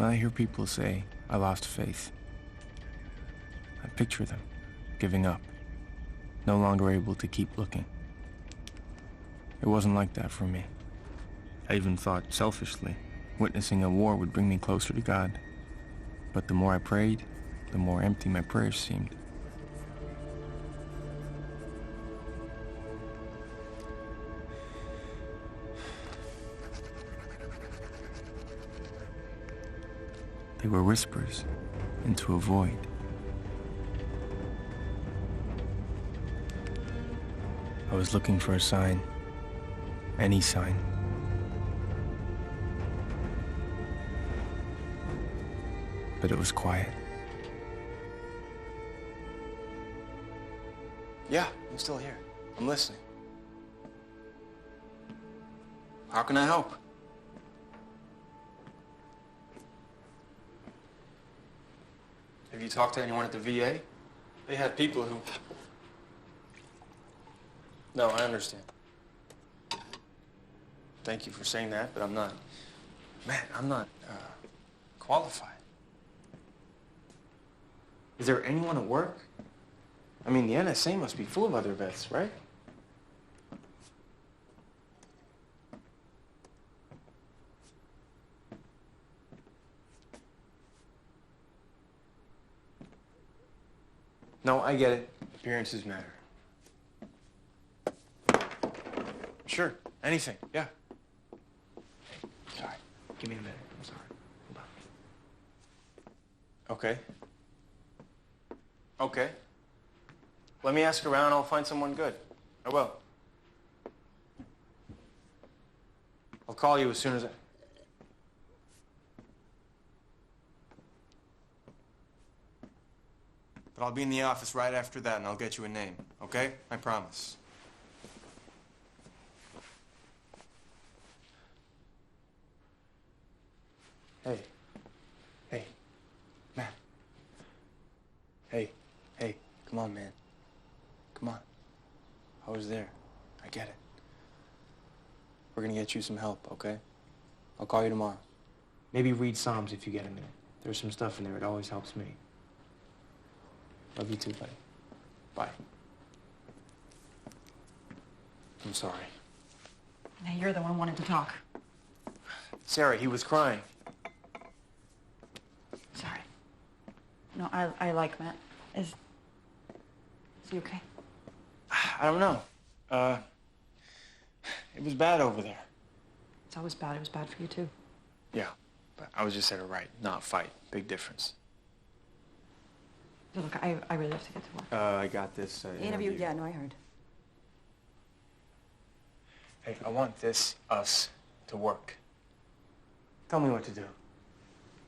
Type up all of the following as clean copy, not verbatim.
When I hear people say, I lost faith, I picture them giving up, no longer able to keep looking. It wasn't like that for me. I even thought, selfishly, witnessing a war would bring me closer to God. But the more I prayed, the more empty my prayers seemed. They were whispers into a void. I was looking for a sign, any sign. But it was quiet. Yeah, I'm still here. I'm listening. How can I help? Have you talked to anyone at the VA? They had people who... No, I understand. Thank you for saying that, but I'm not... Man, I'm not qualified. Is there anyone at work? I mean, the NSA must be full of other vets, right? No, I get it. Appearances matter. Sure, anything, yeah. Hey, sorry, give me a minute, I'm sorry. Hold on. Okay. Okay. Let me ask around, I'll find someone good. I will. I'll call you as soon as I... But I'll be in the office right after that and I'll get you a name, okay? I promise. Hey. Hey. Matt. Hey. Hey. Come on, man. Come on. I was there. I get it. We're gonna get you some help, okay? I'll call you tomorrow. Maybe read Psalms if you get a minute. There's some stuff in there. It always helps me. Love you too, buddy. Bye. I'm sorry. Now you're the one wanting to talk. Sarah, he was crying. Sorry. No, I like Matt. Is he okay? I don't know. It was bad over there. It's always bad. It was bad for you, too. Yeah, but I was just there to write, not fight. Big difference. So look, I really have to get to work. I got this Interview? Yeah, no, I heard. Hey, I want us, to work. Tell me what to do.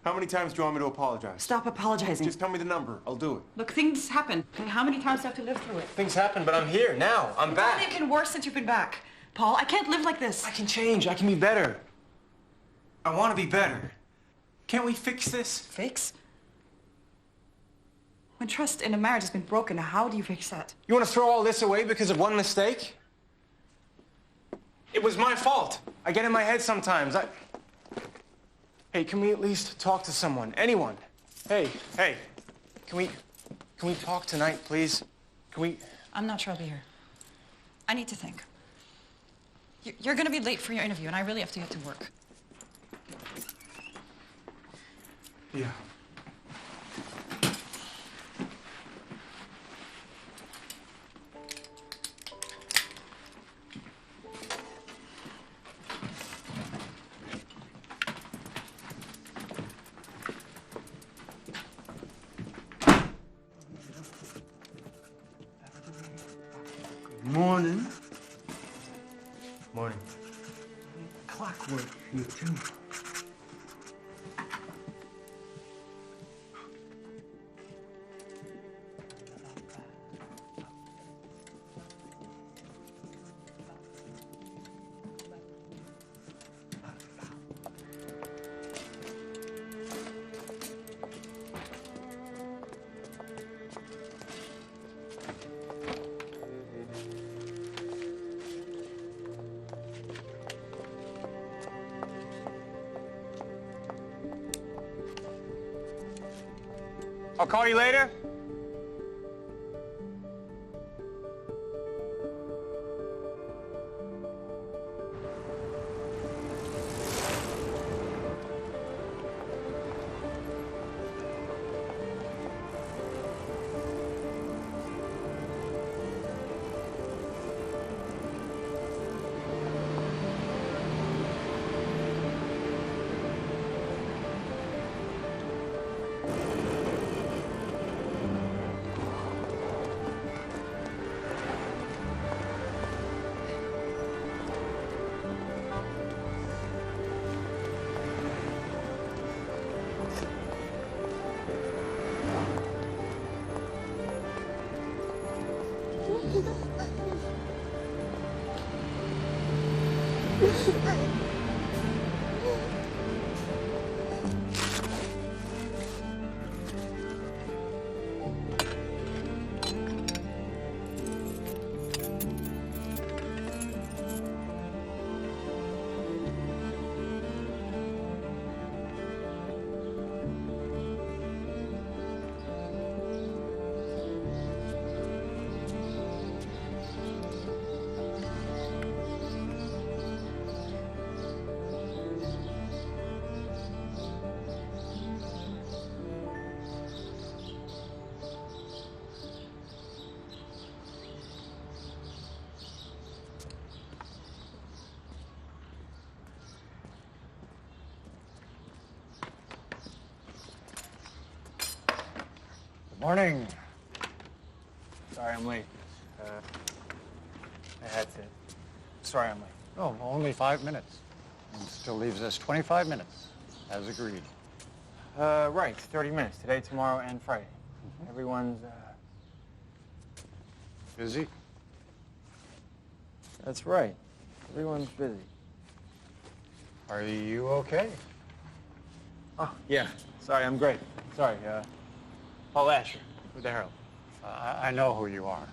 How many times do you want me to apologize? Stop apologizing. Just tell me the number. I'll do it. Look, things happen. I mean, how many times do I have to live through it? Things happen, but I'm here now. I'm back. It's only been worse since you've been back. Paul, I can't live like this. I can change. I can be better. I want to be better. Can't we fix this? Fix? When trust in a marriage has been broken, how do you fix that? You want to throw all this away because of one mistake? It was my fault. I get in my head sometimes. Hey, can we at least talk to someone? Anyone? Hey, can we talk tonight, please? Can we... I'm not sure I'll be here. I need to think. You're going to be late for your interview, and I really have to get to work. Yeah. Morning. Morning. Clockwork here, too. I'll call you later. Morning. Sorry, I'm late. I had to. Sorry, I'm late. Oh, only 5 minutes. And still leaves us 25 minutes, as agreed. Right, 30 minutes. Today, tomorrow, and Friday. Everyone's, Busy? That's right. Everyone's busy. Are you okay? Oh, yeah. Sorry, I'm great. Sorry, Paul Asher with the Herald. I know who you are.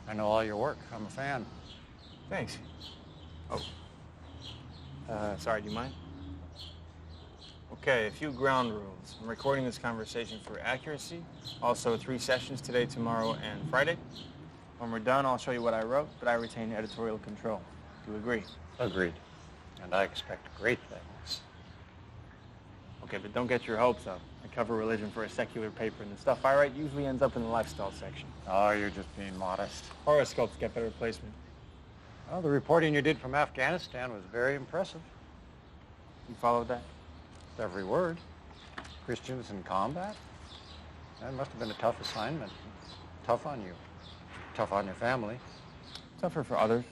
I know all your work. I'm a fan. Thanks. Oh. Sorry, do you mind? Okay, a few ground rules. I'm recording this conversation for accuracy. Also, 3 sessions today, tomorrow, and Friday. When we're done, I'll show you what I wrote, but I retain editorial control. Do you agree? Agreed. And I expect great things. Okay, but don't get your hopes up. I cover religion for a secular paper, and the stuff I write usually ends up in the lifestyle section. Oh, you're just being modest. Horoscopes get better placement. Well, the reporting you did from Afghanistan was very impressive. You followed that? Every word. Christians in combat. That must have been a tough assignment. Tough on you. Tough on your family. Tougher for others.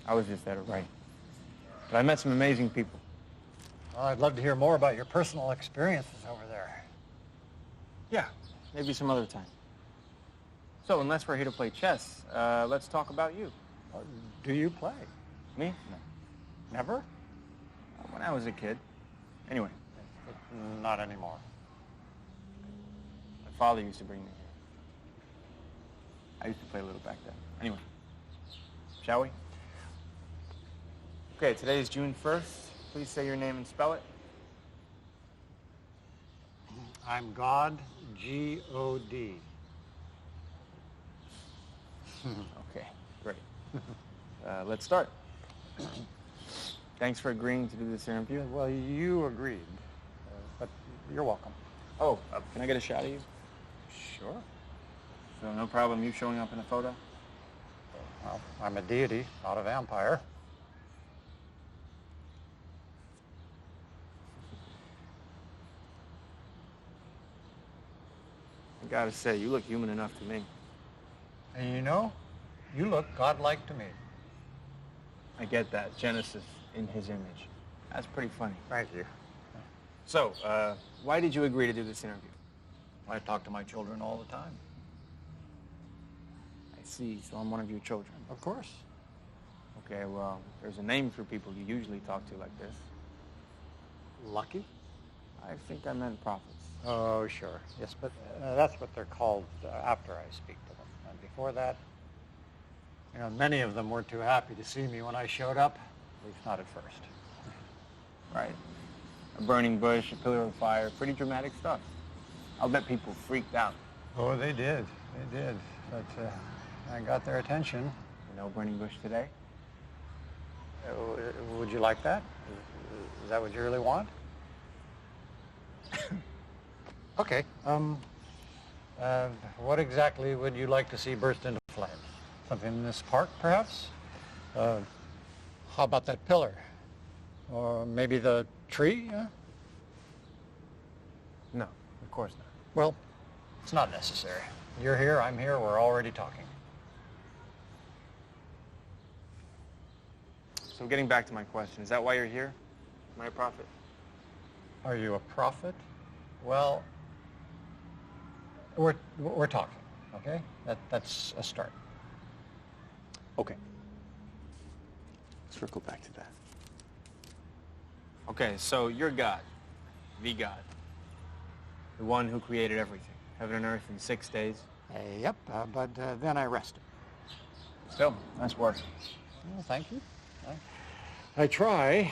I was just there to write. But I met some amazing people. Well, I'd love to hear more about your personal experiences over there. Yeah, maybe some other time. So, unless we're here to play chess, let's talk about you. Do you play? Me? No. Never? When I was a kid. Anyway. Not anymore. My father used to bring me here. I used to play a little back then. Anyway. Shall we? Okay, today is June 1st. Please say your name and spell it. I'm God, G-O-D. Okay, great. Let's start. Thanks for agreeing to do this interview. Well, you agreed, but you're welcome. Oh, can I get a shot of you? Sure. So no problem you showing up in a photo? Well, I'm a deity, not a vampire. I gotta say, you look human enough to me. And you know, you look godlike to me. I get that. Genesis in his image. That's pretty funny. Thank you. So, why did you agree to do this interview? I talk to my children all the time. I see. So I'm one of your children. Of course. Okay, well, there's a name for people you usually talk to like this. Lucky? I think I meant prophets. Oh, sure. Yes, but that's what they're called after I speak to them. And before that, you know, many of them weren't too happy to see me when I showed up, at least not at first. Right. A burning bush, a pillar of fire, pretty dramatic stuff. I'll bet people freaked out. Oh, they did. They did. But I got their attention. No burning bush today? Would you like that? Is that what you really want? Okay. What exactly would you like to see burst into flames? Something in this park, perhaps? How about that pillar? Or maybe the tree? No, of course not. Well, it's not necessary. You're here, I'm here, we're already talking. So getting back to my question, is that why you're here? Am I a prophet? Are you a prophet? Well, we're talking, okay? That's a start. Okay. Circle back to that. Okay, so you're God, the God, the one who created everything, heaven and earth in 6 days. Yep, but then I rested. Still, nice work. Well, thank you. I try.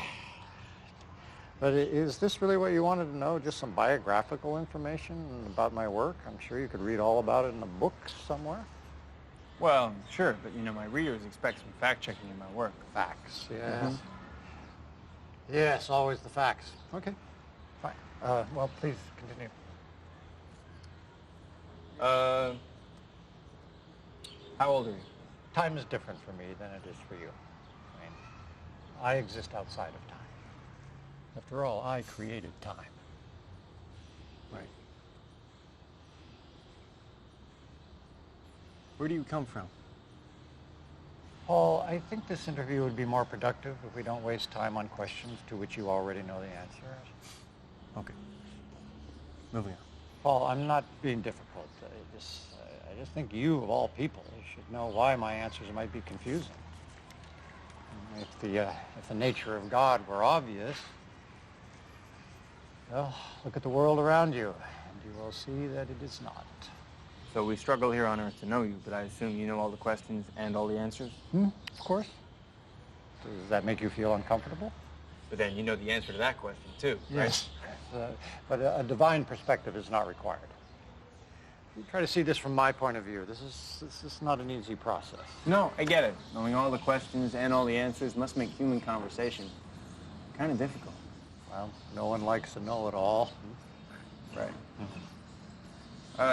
But is this really what you wanted to know? Just some biographical information about my work? I'm sure you could read all about it in a book somewhere. Well, sure, but you know, my readers expect some fact-checking in my work. Facts, yeah. Yes, always the facts. Okay, fine. Well, please continue. How old are you? Time is different for me than it is for you. I mean, I exist outside of time. After all, I created time. Right. Where do you come from? Paul, I think this interview would be more productive if we don't waste time on questions to which you already know the answers. Okay. Moving on. Paul, I'm not being difficult. I just think you, of all people, should know why my answers might be confusing. If the nature of God were obvious, well, look at the world around you, and you will see that it is not. So we struggle here on Earth to know you, but I assume you know all the questions and all the answers? Of course. Does that make you feel uncomfortable? But then you know the answer to that question, too, right? Yes. But a divine perspective is not required. You try to see this from my point of view. This is not an easy process. No, I get it. Knowing all the questions and all the answers must make human conversation kind of difficult. Well, no one likes to know-it-all. Right.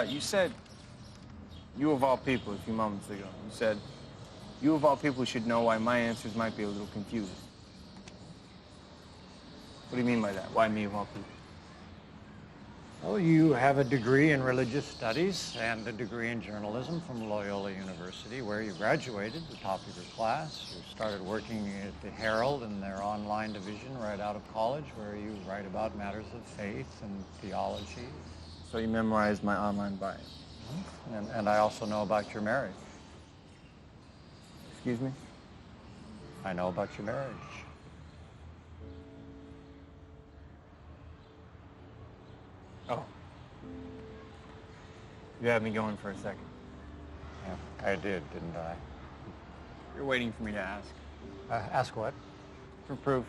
You said, you of all people, a few moments ago, you said, you of all people should know why my answers might be a little confusing. What do you mean by that? Why me of all people? Well, you have a degree in religious studies and a degree in journalism from Loyola University, where you graduated, the top of your class. You started working at the Herald in their online division right out of college, where you write about matters of faith and theology. So you memorized my online bio. And I also know about your marriage. Excuse me? I know about your marriage. Oh. You had me going for a second. Yeah, I did, didn't I? You're waiting for me to ask. Ask what? For proof.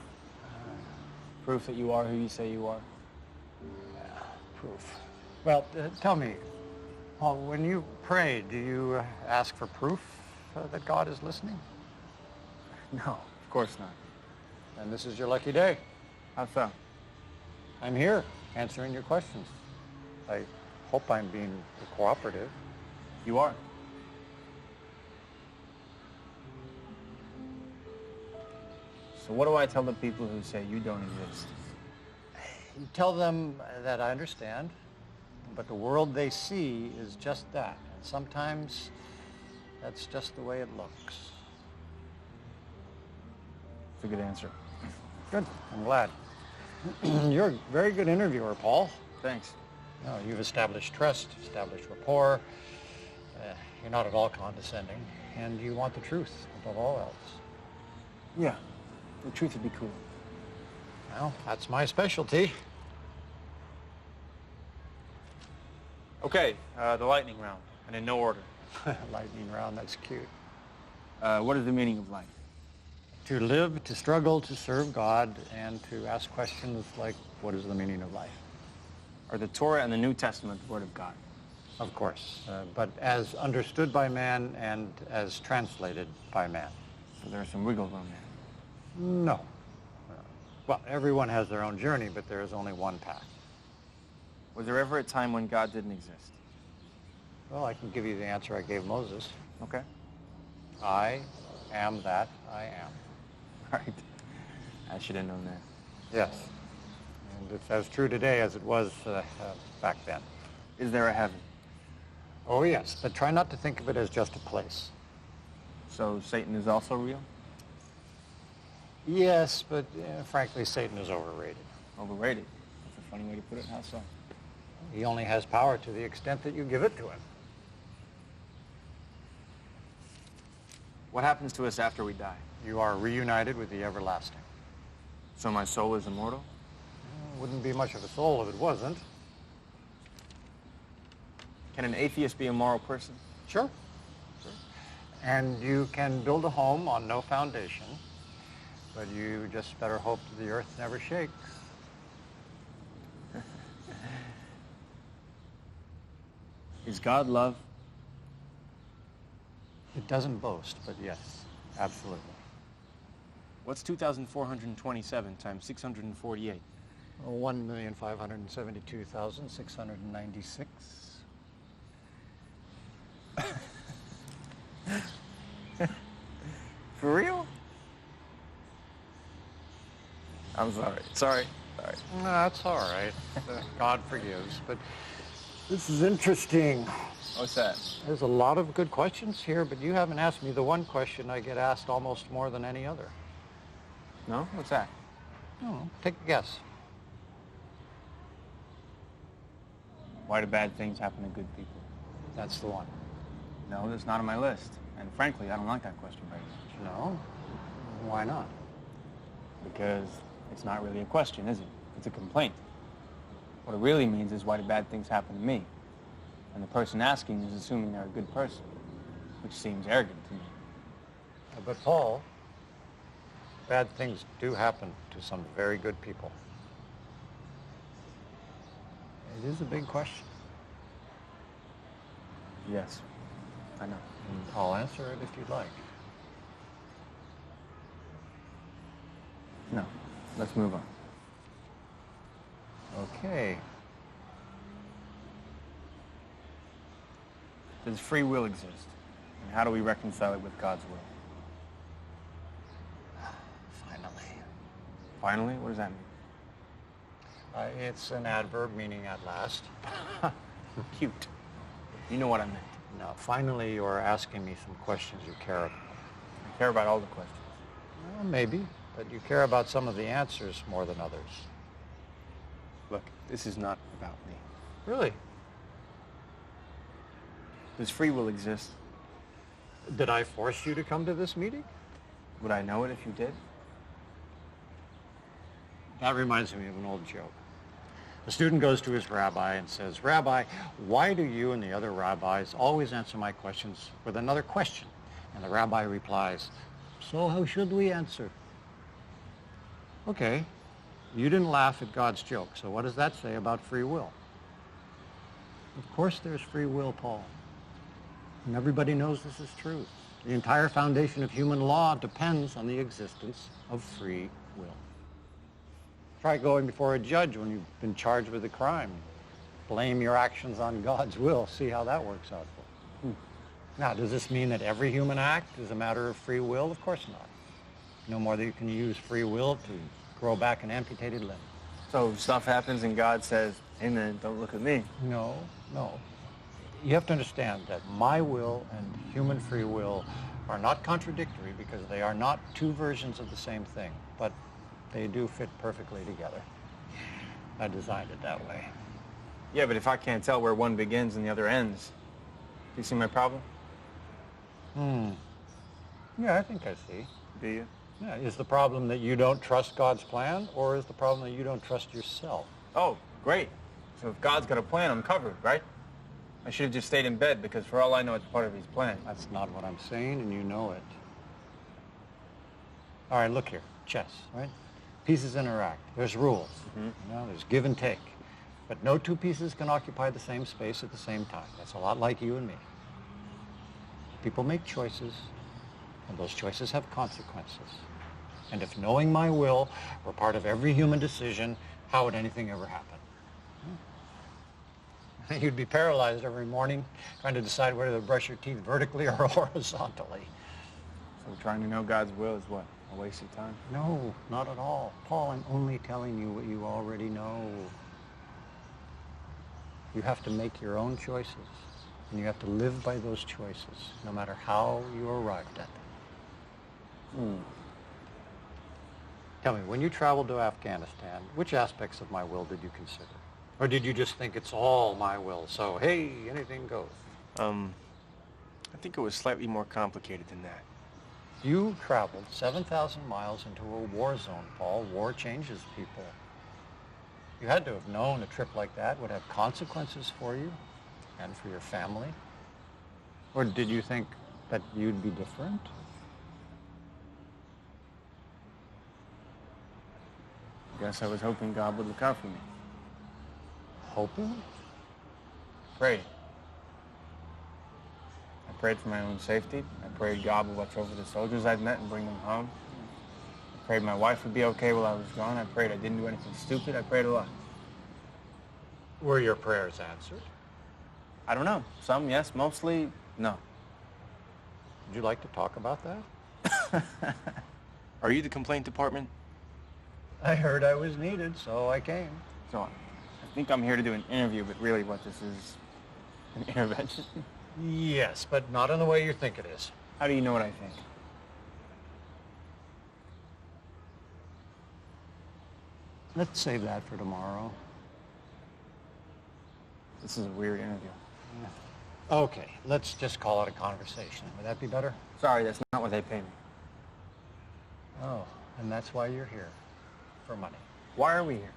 Proof that you are who you say you are. Proof. Well, tell me, Paul, when you pray, do you ask for proof that God is listening? No, of course not. And this is your lucky day. How so? I'm here, answering your questions. I hope I'm being cooperative. You are. So what do I tell the people who say you don't exist? You tell them that I understand, but the world they see is just that. And sometimes that's just the way it looks. It's a good answer. Good. I'm glad. You're a very good interviewer, Paul. Thanks. No, you've established trust, established rapport. You're not at all condescending, and you want the truth above all else. Yeah, the truth would be cool. Well, that's my specialty. Okay, the lightning round, and in no order. Lightning round, that's cute. What is the meaning of life? To live, to struggle, to serve God, and to ask questions like, what is the meaning of life? Are the Torah and the New Testament the Word of God? Of course, but as understood by man and as translated by man. So there are some wiggle room there. No. Well, everyone has their own journey, but there is only one path. Was there ever a time when God didn't exist? Well, I can give you the answer I gave Moses. Okay. I am that I am. Right. I should have known that. Yes. And it's as true today as it was back then. Is there a heaven? Oh, yes, but try not to think of it as just a place. So Satan is also real? Yes, but frankly, Satan is overrated. Overrated? That's a funny way to put it. How so? He only has power to the extent that you give it to him. What happens to us after we die? You are reunited with the everlasting. So my soul is immortal? Wouldn't be much of a soul if it wasn't. Can an atheist be a moral person? Sure. And you can build a home on no foundation, but you just better hope that the earth never shakes. Is God love? It doesn't boast, but yes, absolutely. What's 2,427 times 648? 1,572,696. For real? I'm sorry. Sorry. No, that's all right. God forgives, but this is interesting. What's that? There's a lot of good questions here, but you haven't asked me the one question I get asked almost more than any other. No? What's that? Oh, take a guess. Why do bad things happen to good people? That's the one. No, that's not on my list. And frankly, I don't like that question very much. No? Why not? Because it's not really a question, is it? It's a complaint. What it really means is, why do bad things happen to me? And the person asking is assuming they're a good person, which seems arrogant to me. But Paul, bad things do happen to some very good people. It is a big question. Yes, I know. And I'll answer it if you'd like. No, let's move on. Okay. Does free will exist? And how do we reconcile it with God's will? Finally. Finally? What does that mean? It's an adverb meaning at last. Cute. You know what I meant. Now, finally, you're asking me some questions you care about. I care about all the questions. Well, maybe, but you care about some of the answers more than others. Look, this is not about me. Really? Does free will exist? Did I force you to come to this meeting? Would I know it if you did? That reminds me of an old joke. The student goes to his rabbi and says, "Rabbi, why do you and the other rabbis always answer my questions with another question?" And the rabbi replies, "So how should we answer?" Okay, you didn't laugh at God's joke, so what does that say about free will? Of course there's free will, Paul. And everybody knows this is true. The entire foundation of human law depends on the existence of free will. Try going before a judge when you've been charged with a crime. Blame your actions on God's will. See how that works out for you. Now, does this mean that every human act is a matter of free will? Of course not. No more than you can use free will to grow back an amputated limb. So stuff happens and God says, "Amen, don't look at me." No. You have to understand that my will and human free will are not contradictory because they are not two versions of the same thing, but they do fit perfectly together. I designed it that way. Yeah, but if I can't tell where one begins and the other ends, do you see my problem? Yeah, I think I see. Do you? Yeah, is the problem that you don't trust God's plan, or is the problem that you don't trust yourself? Oh, great. So if God's got a plan, I'm covered, right? I should have just stayed in bed because for all I know, it's part of his plan. That's not what I'm saying, and you know it. All right, look here. Chess, right? Pieces interact. There's rules. You know, there's give and take. But no two pieces can occupy the same space at the same time. That's a lot like you and me. People make choices, and those choices have consequences. And if knowing my will were part of every human decision, how would anything ever happen? You'd be paralyzed every morning trying to decide whether to brush your teeth vertically or horizontally. So trying to know God's will is what? A waste of time? No, not at all. Paul, I'm only telling you what you already know. You have to make your own choices, and you have to live by those choices, no matter how you arrived at them. Tell me, when you traveled to Afghanistan, which aspects of my will did you consider? Or did you just think it's all my will, so hey, anything goes? I think it was slightly more complicated than that. You traveled 7,000 miles into a war zone, Paul. War changes people. You had to have known a trip like that would have consequences for you and for your family. Or did you think that you'd be different? Guess I was hoping God would look out for me. Hoping? Prayed. I prayed for my own safety. I prayed God would watch over the soldiers I'd met and bring them home. I prayed my wife would be okay while I was gone. I prayed I didn't do anything stupid. I prayed a lot. Were your prayers answered? I don't know. Some, yes. Mostly, no. Would you like to talk about that? Are you the complaint department? I heard I was needed, so I came. So, I think I'm here to do an interview, but really what this is, an intervention. Yes, but not in the way you think it is. How do you know what I think? Let's save that for tomorrow. This is a weird interview. Okay, let's just call it a conversation. Would that be better? Sorry, that's not what they pay me. Oh, and that's why you're here. For money. Why are we here?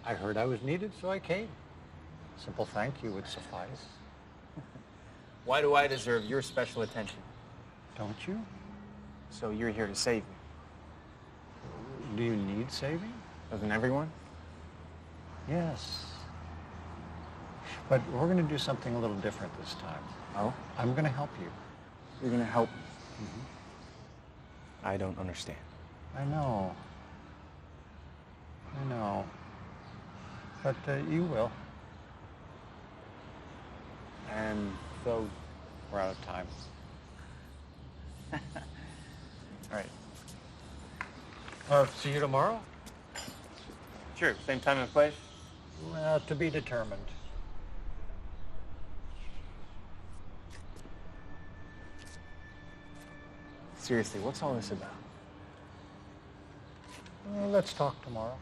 I heard I was needed, so I came. Simple thank you would suffice. Why do I deserve your special attention? Don't you? So you're here to save me. Do you need saving? Doesn't everyone? Yes. But we're going to do something a little different this time. Oh? I'm going to help you. You're going to help me? I don't understand. I know. I know. But you will. And so, We're out of time. all right. See you tomorrow? Sure, same time and place? Well, to be determined. Seriously, what's all this about? Well, let's talk tomorrow.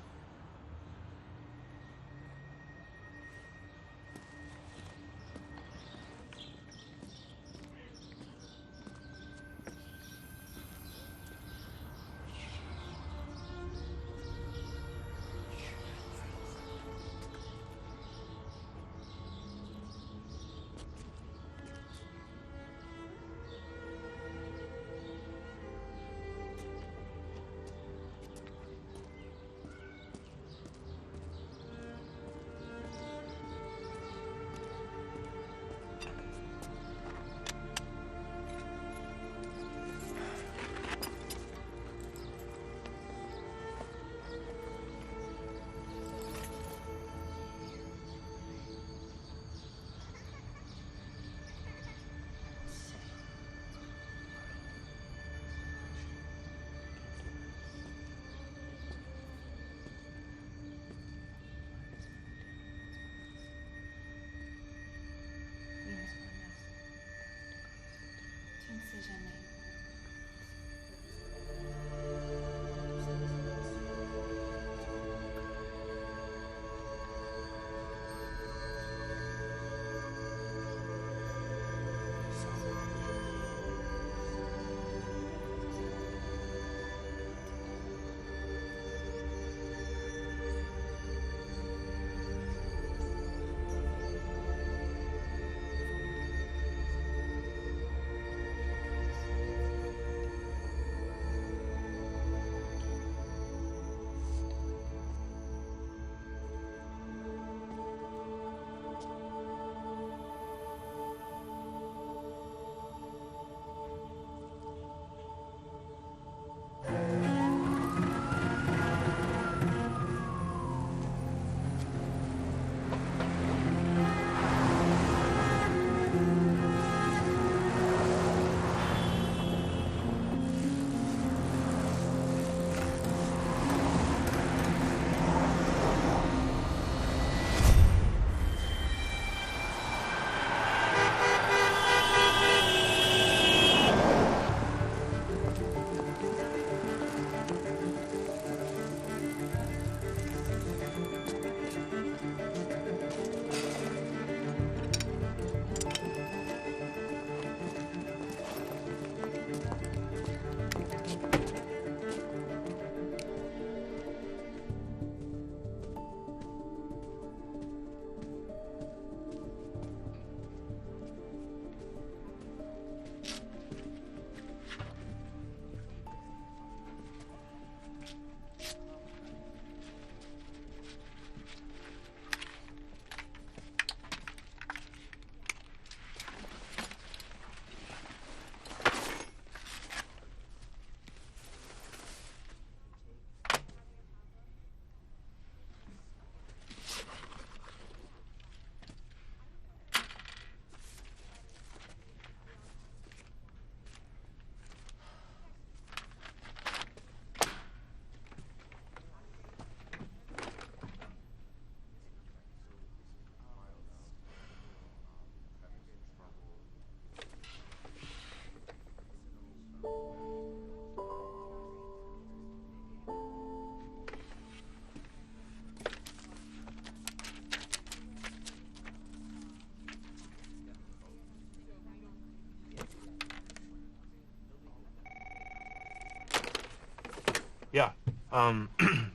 Yeah.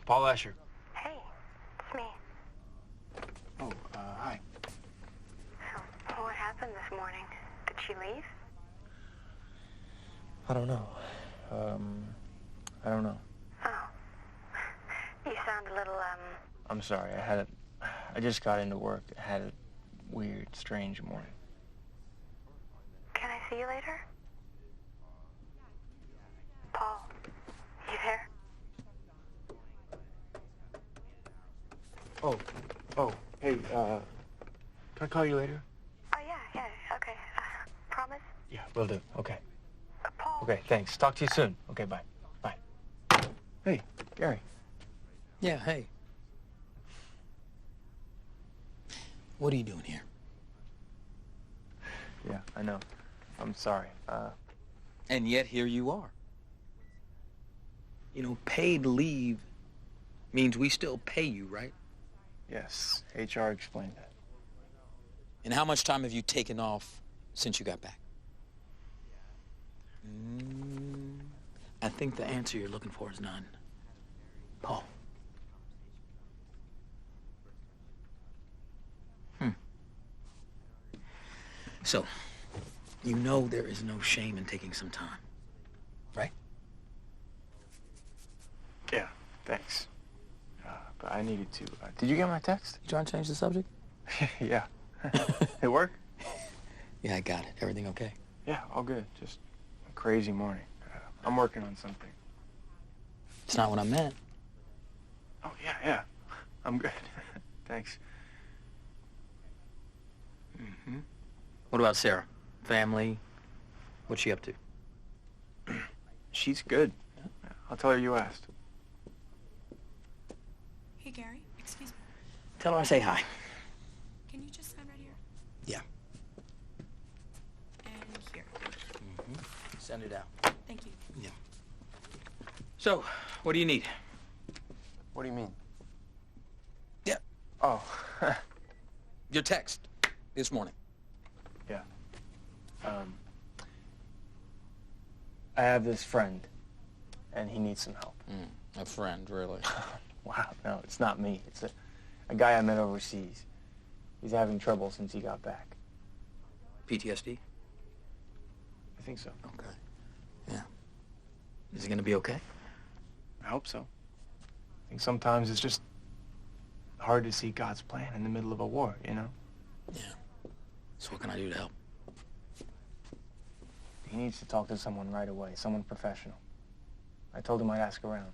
Paul Asher. Hey, it's me. Oh, hi. So, what happened this morning? Did she leave? I don't know. I don't know. Oh. You sound a little, I'm sorry. I just got into work. I had a weird, strange morning. Can I see you later? Paul, you there? Oh, hey, can I call you later? Oh, yeah, okay. Promise? Yeah, will do. Okay. Paul? Okay, thanks. Talk to you soon. Okay, bye. Bye. Hey, Gary. Yeah, hey. What are you doing here? Yeah, I know. I'm sorry. And yet here you are. You know, paid leave means we still pay you, right? Yes, HR explained that. And how much time have you taken off since you got back? I think the answer you're looking for is none. Paul. So, you know there is no shame in taking some time, right? Yeah, thanks. But I needed to. Did you get my text? You trying to change the subject? Yeah. It worked? Yeah, I got it. Everything okay? Yeah, all good. Just a crazy morning. I'm working on something. It's not what I meant. Oh, yeah. I'm good. Thanks. What about Sarah? Family? What's she up to? She's good. I'll tell her you asked. Hey, Gary, excuse me. Tell her I say hi. Can you just sign right here? Yeah. And here. Send it out. Thank you. Yeah. So, what do you need? What do you mean? Yeah. Oh, Your text this morning. yeah. I have this friend, and he needs some help. A friend, really? Wow, no, it's not me. It's a guy I met overseas. He's having trouble since he got back. PTSD? I think so. Okay. Yeah. Is he gonna be okay? I hope so. I think sometimes it's just hard to see God's plan in the middle of a war, you know? Yeah. So what can I do to help? He needs to talk to someone right away, someone professional. I told him I'd ask around.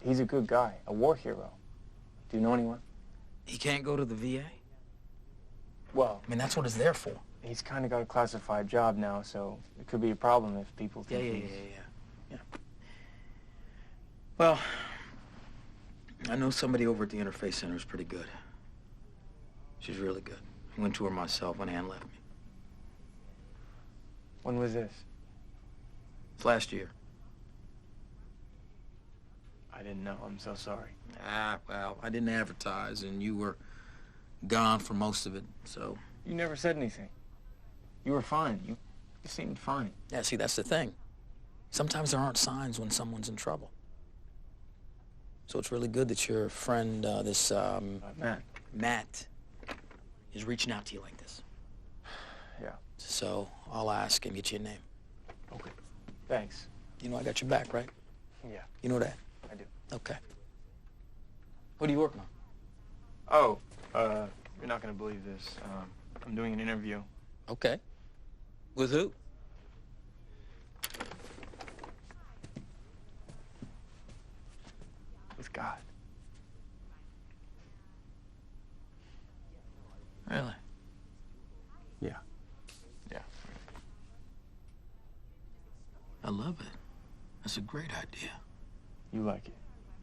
He's a good guy, a war hero. Do you know anyone? He can't go to the VA? Well, I mean, that's what it's there for. he's kind of got a classified job now, so it could be a problem if people think Yeah. Well, I know somebody over at the Interfaith Center is pretty good. She's really good. I went to her myself when Ann left me. When was this? It's last year. I didn't know. I'm so sorry. Well, I didn't advertise, and you were gone for most of it, so... You never said anything. You were fine. You seemed fine. Yeah, see, that's the thing. Sometimes there aren't signs when someone's in trouble. So it's really good that your friend, Matt, is reaching out to you like this. Yeah. So I'll ask and get you a name. Okay. Thanks. You know I got your back, right? Yeah, You know that? I do. Okay. What are you working on? Oh, you're not gonna believe this. I'm doing an interview. Okay. With who? With God. Really? Yeah. Yeah. I love it. That's a great idea. You like it?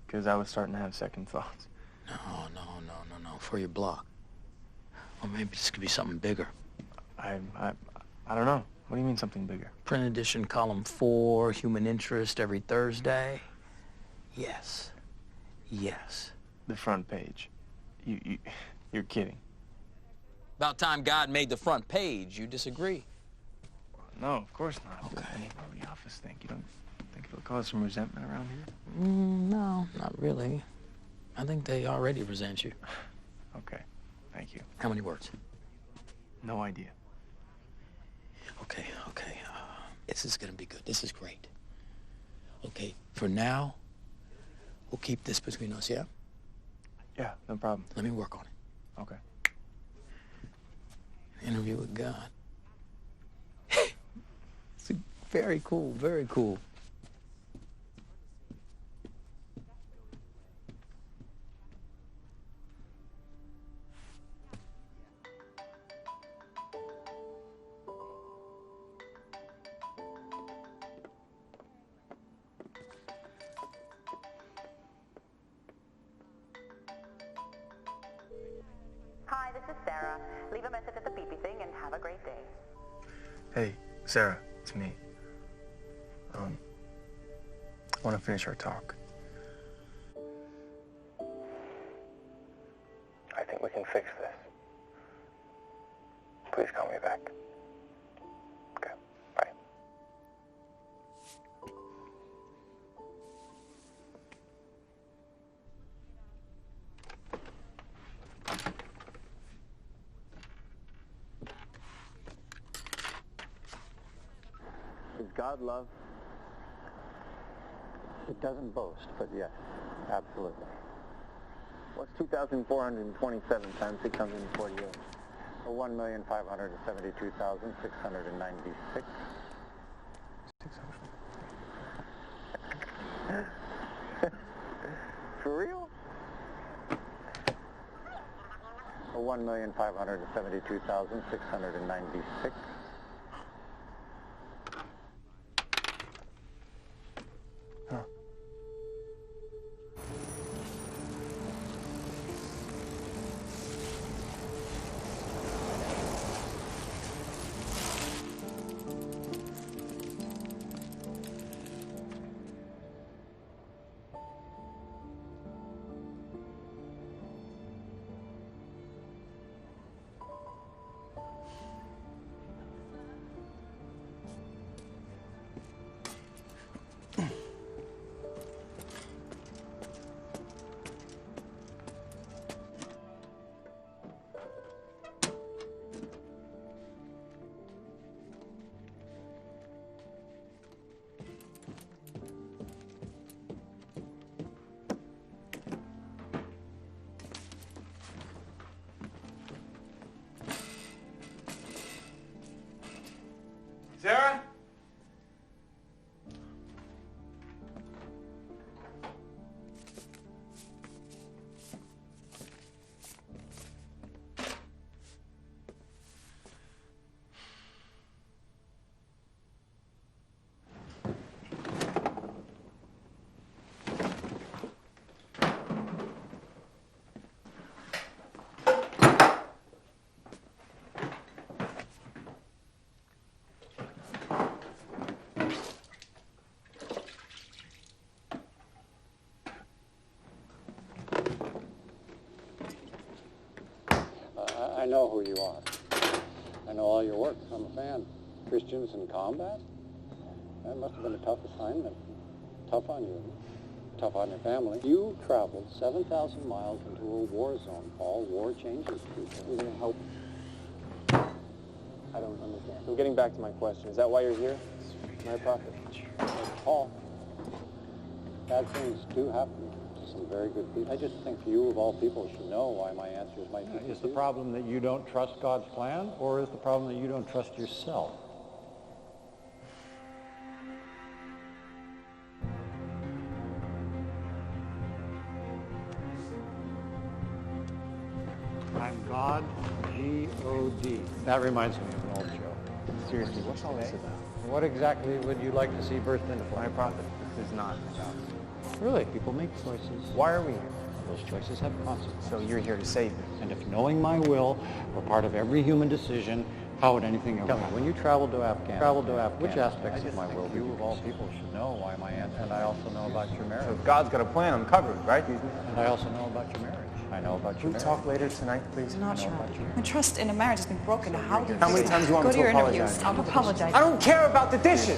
Because I was starting to have second thoughts. No. For your blog. Or maybe this could be something bigger. I don't know. What do you mean something bigger? Print edition, column 4, human interest every Thursday. Yes. The front page. You're kidding. About time God made the front page. You disagree? No, of course not. Okay. What would the office think? You don't think Think it'll cause some resentment around here? No, not really. I think they already resent you. Okay, thank you. How many words? No idea. Okay. This is gonna be good. This is great. Okay, for now, we'll keep this between us, yeah? Yeah, no problem. Let me work on it. Okay. Interview with God. It's very cool, very cool. Hi, this is Sarah. Leave a message at the beepy thing and have a great day. Hey, Sarah, it's me. I want to finish our talk. I think we can fix this. Please call me back. Okay, bye. Is God love? It doesn't boast, but yes, absolutely. What's 2,427 times 648? 1,572,696. For real? 1,572,696. Sarah? I know who you are. I know all your work. I'm a fan. Christians in combat? That must have been a tough assignment. Tough on you. Tough on your family. You traveled 7,000 miles into a war zone, Paul. War changes people. You're going to help. I don't understand. So getting back to my question, is that why you're here? My prophet. Paul, bad things do happen to some very good people. I just think you, of all people, should know why my answers might be confused. Is the problem that you don't trust God's plan, or is the problem that you don't trust yourself? I'm God, G-O-D. That reminds me of an old joke. Seriously, what's all this about? What exactly would you like to see birthed into My life? prophet, this is not about. Really, people make choices. Why are we here? Those choices have consequences. So you're here to save me. And if knowing my will were part of every human decision, how would anything ever happen? When you traveled to Afghanistan, which aspects of my will you, of all people, should know why my answer? And I also know about your marriage. So if God's got a plan, I'm covered, right? And I also know about your marriage. I know about your Can we marriage. talk later tonight, please? I'm not sure. My trust in a marriage has been broken. How do you How many times do you want go me to to your apologize? interviews? I'll apologize. I don't care about the dishes!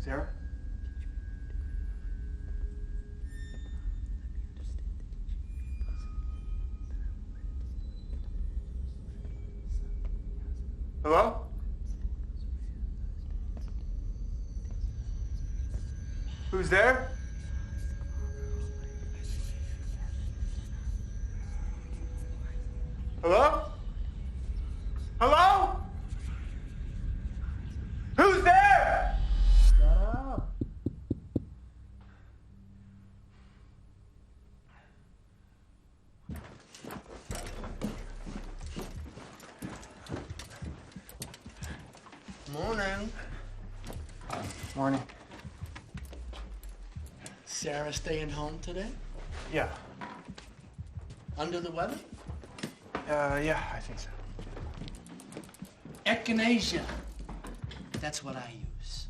Sarah? Hello? Who's there? Hello? Hello? Who's there? Shut up. Morning. Morning. Sarah staying home today? Yeah. Under the weather? Yeah, I think so. Echinacea. That's what I use.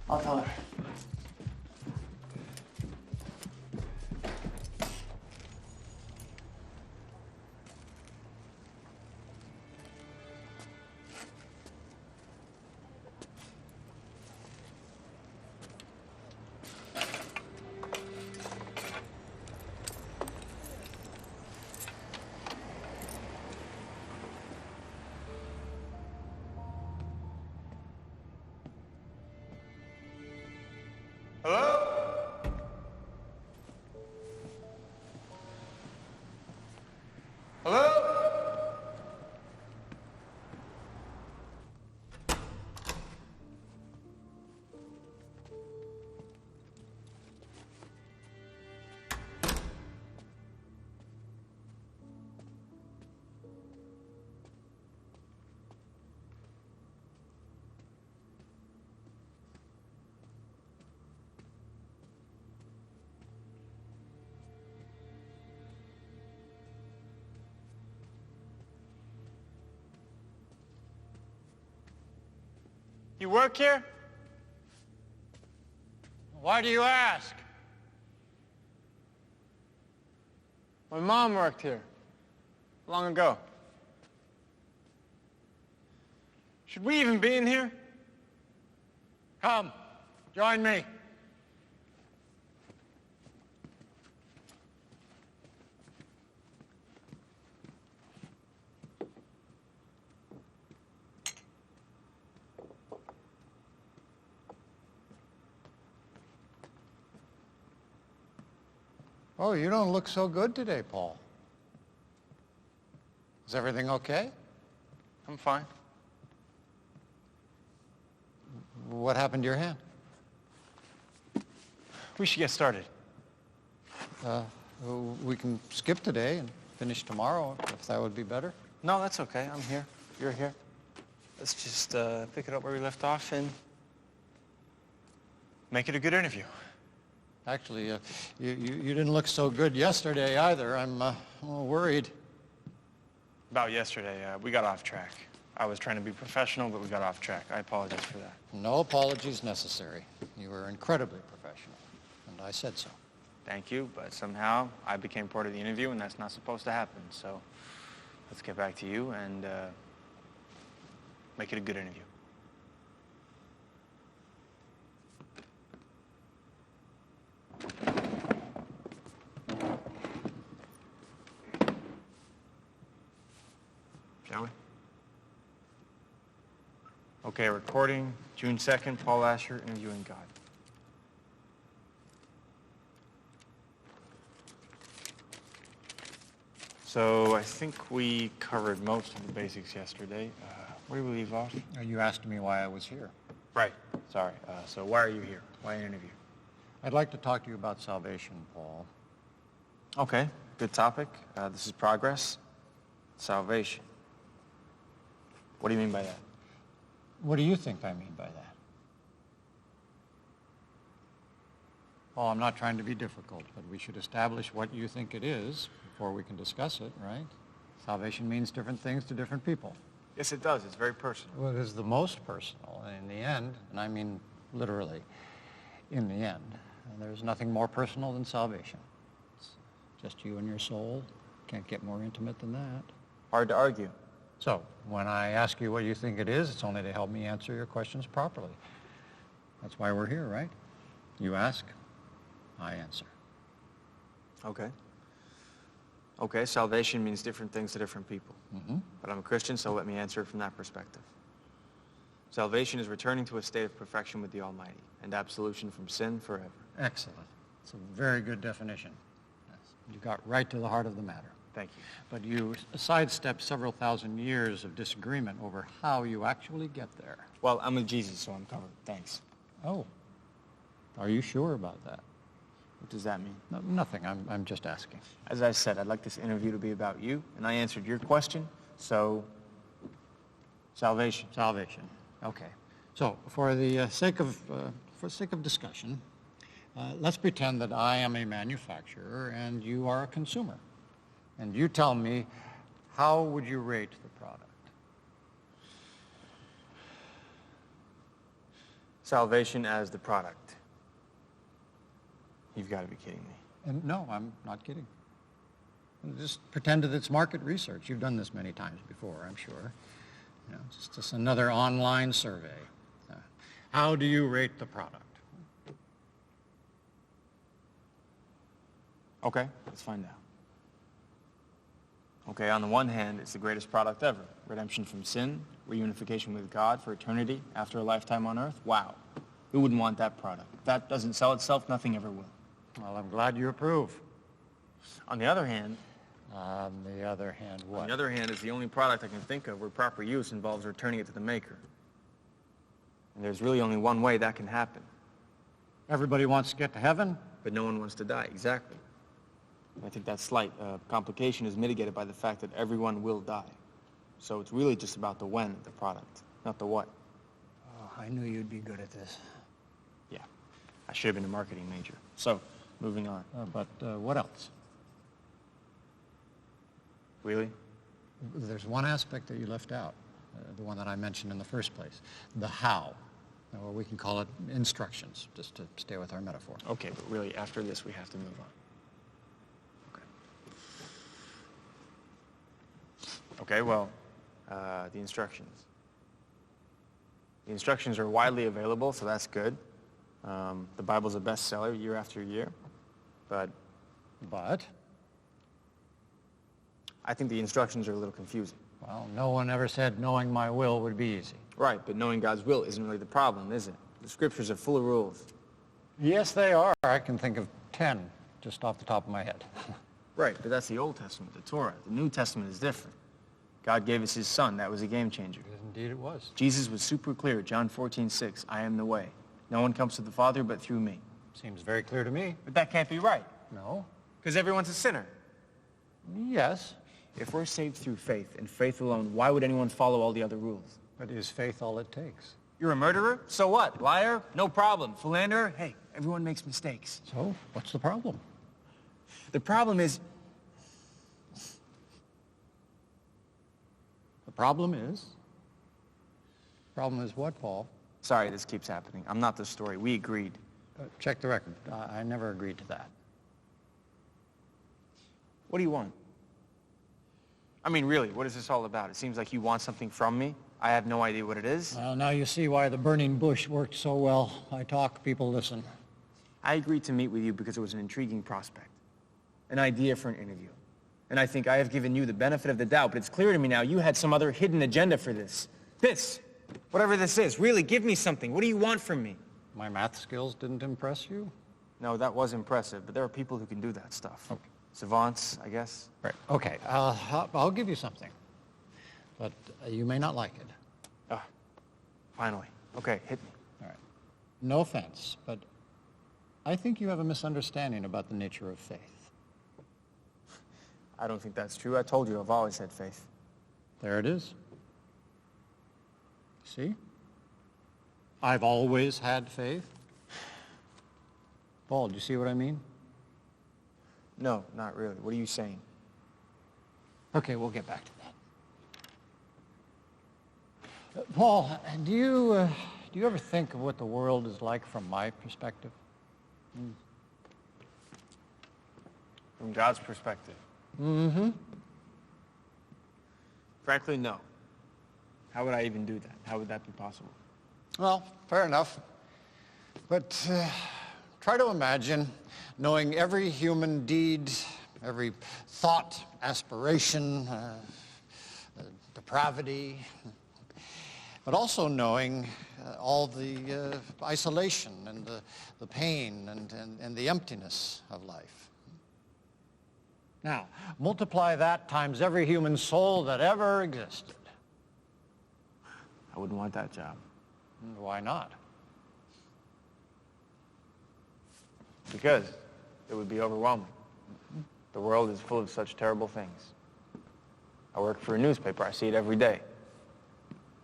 I'll tell her. Hello? Hello? You work here? Why do you ask? My mom worked here. Long ago. Should we even be in here? Come, join me. Oh, you don't look so good today, Paul. Is everything okay? I'm fine. What happened to your hand? We should get started. We can skip today and finish tomorrow, if that would be better. No, that's okay. I'm here. You're here. Let's just pick it up where we left off and make it a good interview. Actually, you didn't look so good yesterday either. I'm a little worried. About yesterday, we got off track. I was trying to be professional, but we got off track. I apologize for that. No apologies necessary. You were incredibly professional, and I said so. Thank you, but somehow I became part of the interview, and that's not supposed to happen. So let's get back to you and make it a good interview. Shall we? Okay, recording, June 2nd, Paul Asher interviewing God. So I think we covered most of the basics yesterday. Where did we leave off? You asked me why I was here. Right, sorry. So why are you here? Why an interview? I'd like to talk to you about salvation, Paul. Okay, good topic. This is progress. Salvation. What do you mean by that? What do you think I mean by that? Well, I'm not trying to be difficult, but we should establish what you think it is before we can discuss it, right? Salvation means different things to different people. Yes, it does. It's very personal. Well, it is the most personal. And in the end, and I mean literally, in the end, there's nothing more personal than salvation. It's just you and your soul. Can't get more intimate than that. Hard to argue. So, when I ask you what you think it is, it's only to help me answer your questions properly. That's why we're here, right? You ask, I answer. Okay. Okay, salvation means different things to different people. But I'm a Christian, so let me answer it from that perspective. Salvation is returning to a state of perfection with the Almighty and absolution from sin forever. Excellent. It's a very good definition. Yes. You got right to the heart of the matter. Thank you. But you sidestepped several thousand years of disagreement over how you actually get there. Well, I'm with Jesus, so I'm covered. Thanks. Oh. Are you sure about that? What does that mean? No, nothing. I'm just asking. As I said, I'd like this interview to be about you, and I answered your question, so salvation. Salvation. Okay. So, for the sake of discussion, let's pretend that I am a manufacturer and you are a consumer. And you tell me, how would you rate the product? Salvation as the product. You've got to be kidding me. And no, I'm not kidding. Just pretend that it's market research. You've done this many times before, I'm sure. You know, it's just another online survey. How do you rate the product? Okay, let's find out. Okay, on the one hand, it's the greatest product ever. Redemption from sin, reunification with God for eternity after a lifetime on earth. Wow. Who wouldn't want that product? If that doesn't sell itself, nothing ever will. Well, I'm glad you approve. On the other hand... On the other hand, what? On the other hand, it's the only product I can think of where proper use involves returning it to the maker. And there's really only one way that can happen. Everybody wants to get to heaven? But no one wants to die, exactly. I think that slight complication is mitigated by the fact that everyone will die. So it's really just about the when of the product, not the what. Oh, I knew you'd be good at this. Yeah, I should have been a marketing major. So, moving on. But what else? Really? There's one aspect that you left out, the one that I mentioned in the first place, the how. Or we can call it instructions, just to stay with our metaphor. Okay, but really, after this, we have to move on. Okay, well, the instructions. The instructions are widely available, so that's good. The Bible's a bestseller year after year, but... But? I think the instructions are a little confusing. Well, no one ever said knowing my will would be easy. Right, but knowing God's will isn't really the problem, is it? The scriptures are full of rules. Yes, they are. I can think of 10 just off the top of my head. Right, but that's the Old Testament, the Torah. The New Testament is different. God gave us his son. That was a game changer. Indeed it was. Jesus was super clear. John 14:6, I am the way. No one comes to the Father but through me. Seems very clear to me. But that can't be right. No. Because everyone's a sinner. Yes. If we're saved through faith, and faith alone, why would anyone follow all the other rules? But is faith all it takes? You're a murderer? So what? Liar? No problem. Philanderer? Hey, everyone makes mistakes. So, what's the problem? The problem is... The problem is? Problem is what, Paul? Sorry, this keeps happening. I'm not the story. We agreed. Check the record. I never agreed to that. What do you want? I mean, really, what is this all about? It seems like you want something from me. I have no idea what it is. Well, now you see why the burning bush worked so well. I talk, people listen. I agreed to meet with you because it was an intriguing prospect, an idea for an interview. And I think I have given you the benefit of the doubt, but it's clear to me now you had some other hidden agenda for this. This, whatever this is, really, give me something. What do you want from me? My math skills didn't impress you? No, that was impressive, but there are people who can do that stuff. Okay. Savants, I guess. Right. Okay, I'll give you something, but you may not like it. Ah, finally. Okay, hit me. All right. No offense, but I think you have a misunderstanding about the nature of faith. I don't think that's true. I told you I've always had faith. There it is. See? I've always had faith. Paul, do you see what I mean? No, not really. What are you saying? Okay, we'll get back to that. Paul, do you ever think of what the world is like from my perspective? From God's perspective? Mm-hmm. Frankly, no. How would I even do that? How would that be possible? Well, fair enough. But try to imagine knowing every human deed, every thought, aspiration, depravity, but also knowing all the isolation and the pain and the emptiness of life. Now, multiply that times every human soul that ever existed. I wouldn't want that job. Why not? Because it would be overwhelming. The world is full of such terrible things. I work for a newspaper. I see it every day.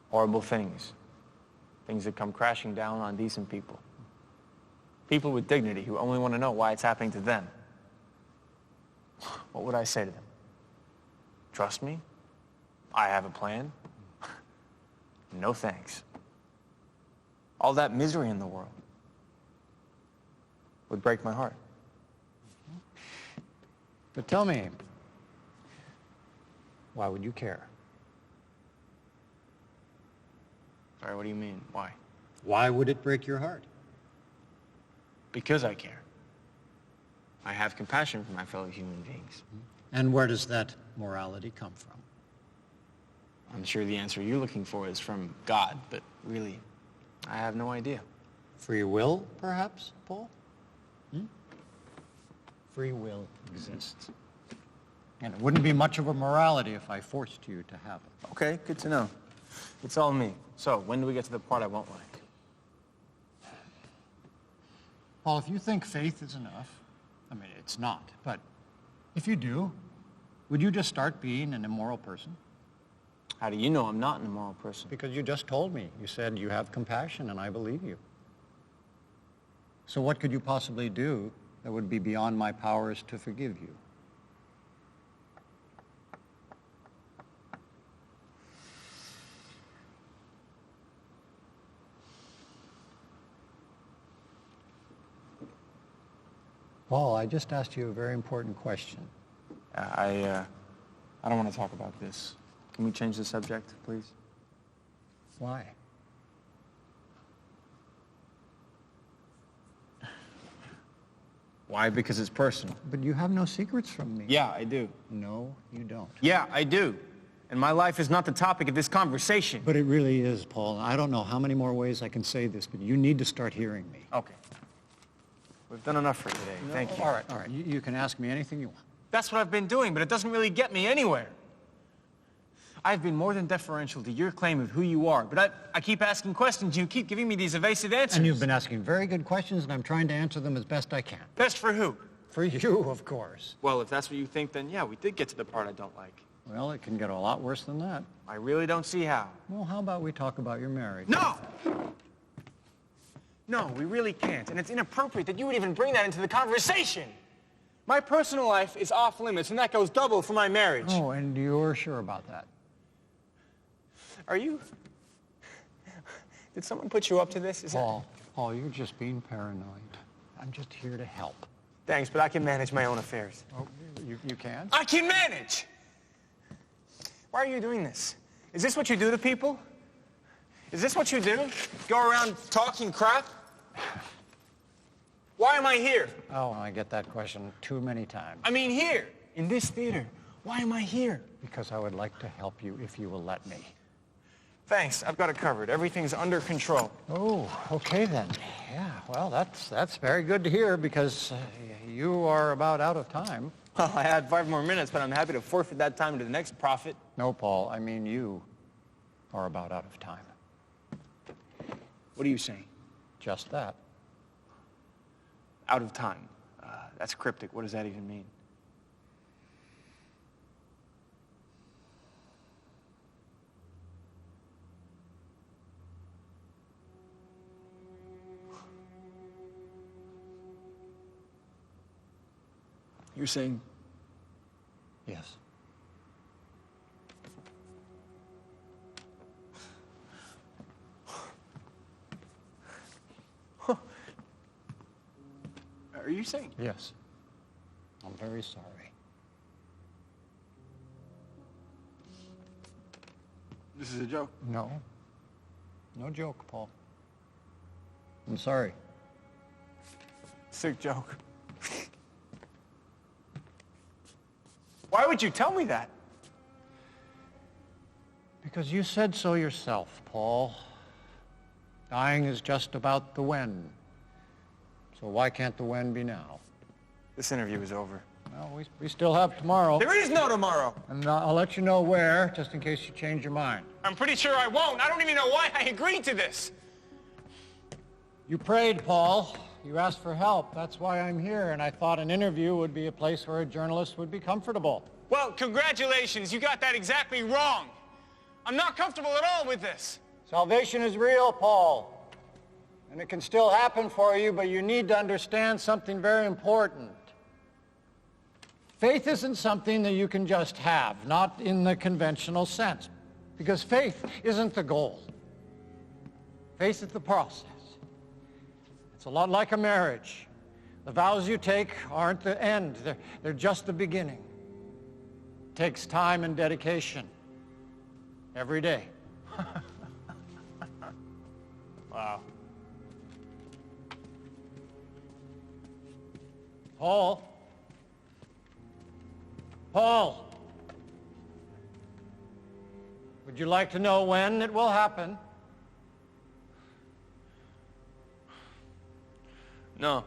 Horrible things. Things that come crashing down on decent people. People with dignity who only want to know why it's happening to them. What would I say to them? Trust me? I have a plan? No thanks. All that misery in the world would break my heart. But tell me, why would you care? Sorry, what do you mean? Why? Why would it break your heart? Because I care. I have compassion for my fellow human beings. And where does that morality come from? I'm sure the answer you're looking for is from God, but really, I have no idea. Free will, perhaps, Paul? Free will exists. And it wouldn't be much of a morality if I forced you to have it. Okay, good to know. It's all me. So, when do we get to the part I won't like? Paul, if you think faith is enough, I mean, it's not, but if you do, would you just start being an immoral person? How do you know I'm not an immoral person? Because you just told me. You said you have compassion, and I believe you. So what could you possibly do that would be beyond my powers to forgive you? Paul, I just asked you a very important question. I don't want to talk about this. Can we change the subject, please? Why? Why? Because it's personal. But you have no secrets from me. Yeah, I do. No, you don't. Yeah, I do. And my life is not the topic of this conversation. But it really is, Paul. I don't know how many more ways I can say this, but you need to start hearing me. Okay. We've done enough for today. Thank you. All right. You can ask me anything you want. That's what I've been doing, but it doesn't really get me anywhere. I've been more than deferential to your claim of who you are, but I keep asking questions, you keep giving me these evasive answers. And you've been asking very good questions, and I'm trying to answer them as best I can. Best for who? For you, of course. Well, if that's what you think, then yeah, we did get to the part I don't like. Well, it can get a lot worse than that. I really don't see how. Well, how about we talk about your marriage? No! No, we really can't, and it's inappropriate that you would even bring that into the conversation. My personal life is off limits, and that goes double for my marriage. Oh, and you're sure about that? Are you? Did someone put you up to this? Paul, you're just being paranoid. I'm just here to help. Thanks, but I can manage my own affairs. Oh, you can? I can manage! Why are you doing this? Is this what you do to people? Is this what you do? Go around talking crap? Why am I here? Oh, I get that question too many times. I mean here, in this theater. Why am I here? Because I would like to help you if you will let me. Thanks, I've got it covered. Everything's under control. Oh, okay then. Yeah, well, that's very good to hear because you are about out of time. Well, I had 5 more minutes, but I'm happy to forfeit that time to the next prophet. No, Paul, I mean you are about out of time. What are you saying? Just that. Out of time. That's cryptic. What does that even mean? You're saying? Yes. Are you saying? Yes. I'm very sorry. This is a joke. No. No joke, Paul. I'm sorry. Sick joke. Why would you tell me that? Because you said so yourself, Paul. Dying is just about the when. So why can't the when be now? This interview is over. Well, we still have tomorrow. There is no tomorrow! And I'll let you know where, just in case you change your mind. I'm pretty sure I won't. I don't even know why I agreed to this. You prayed, Paul. You asked for help. That's why I'm here, and I thought an interview would be a place where a journalist would be comfortable. Well, congratulations. You got that exactly wrong. I'm not comfortable at all with this. Salvation is real, Paul. And it can still happen for you, but you need to understand something very important. Faith isn't something that you can just have, not in the conventional sense. Because faith isn't the goal. Faith is the process. It's a lot like a marriage. The vows you take aren't the end, they're just the beginning. It takes time and dedication. Every day. Wow. Paul? Paul? Would you like to know when it will happen? No.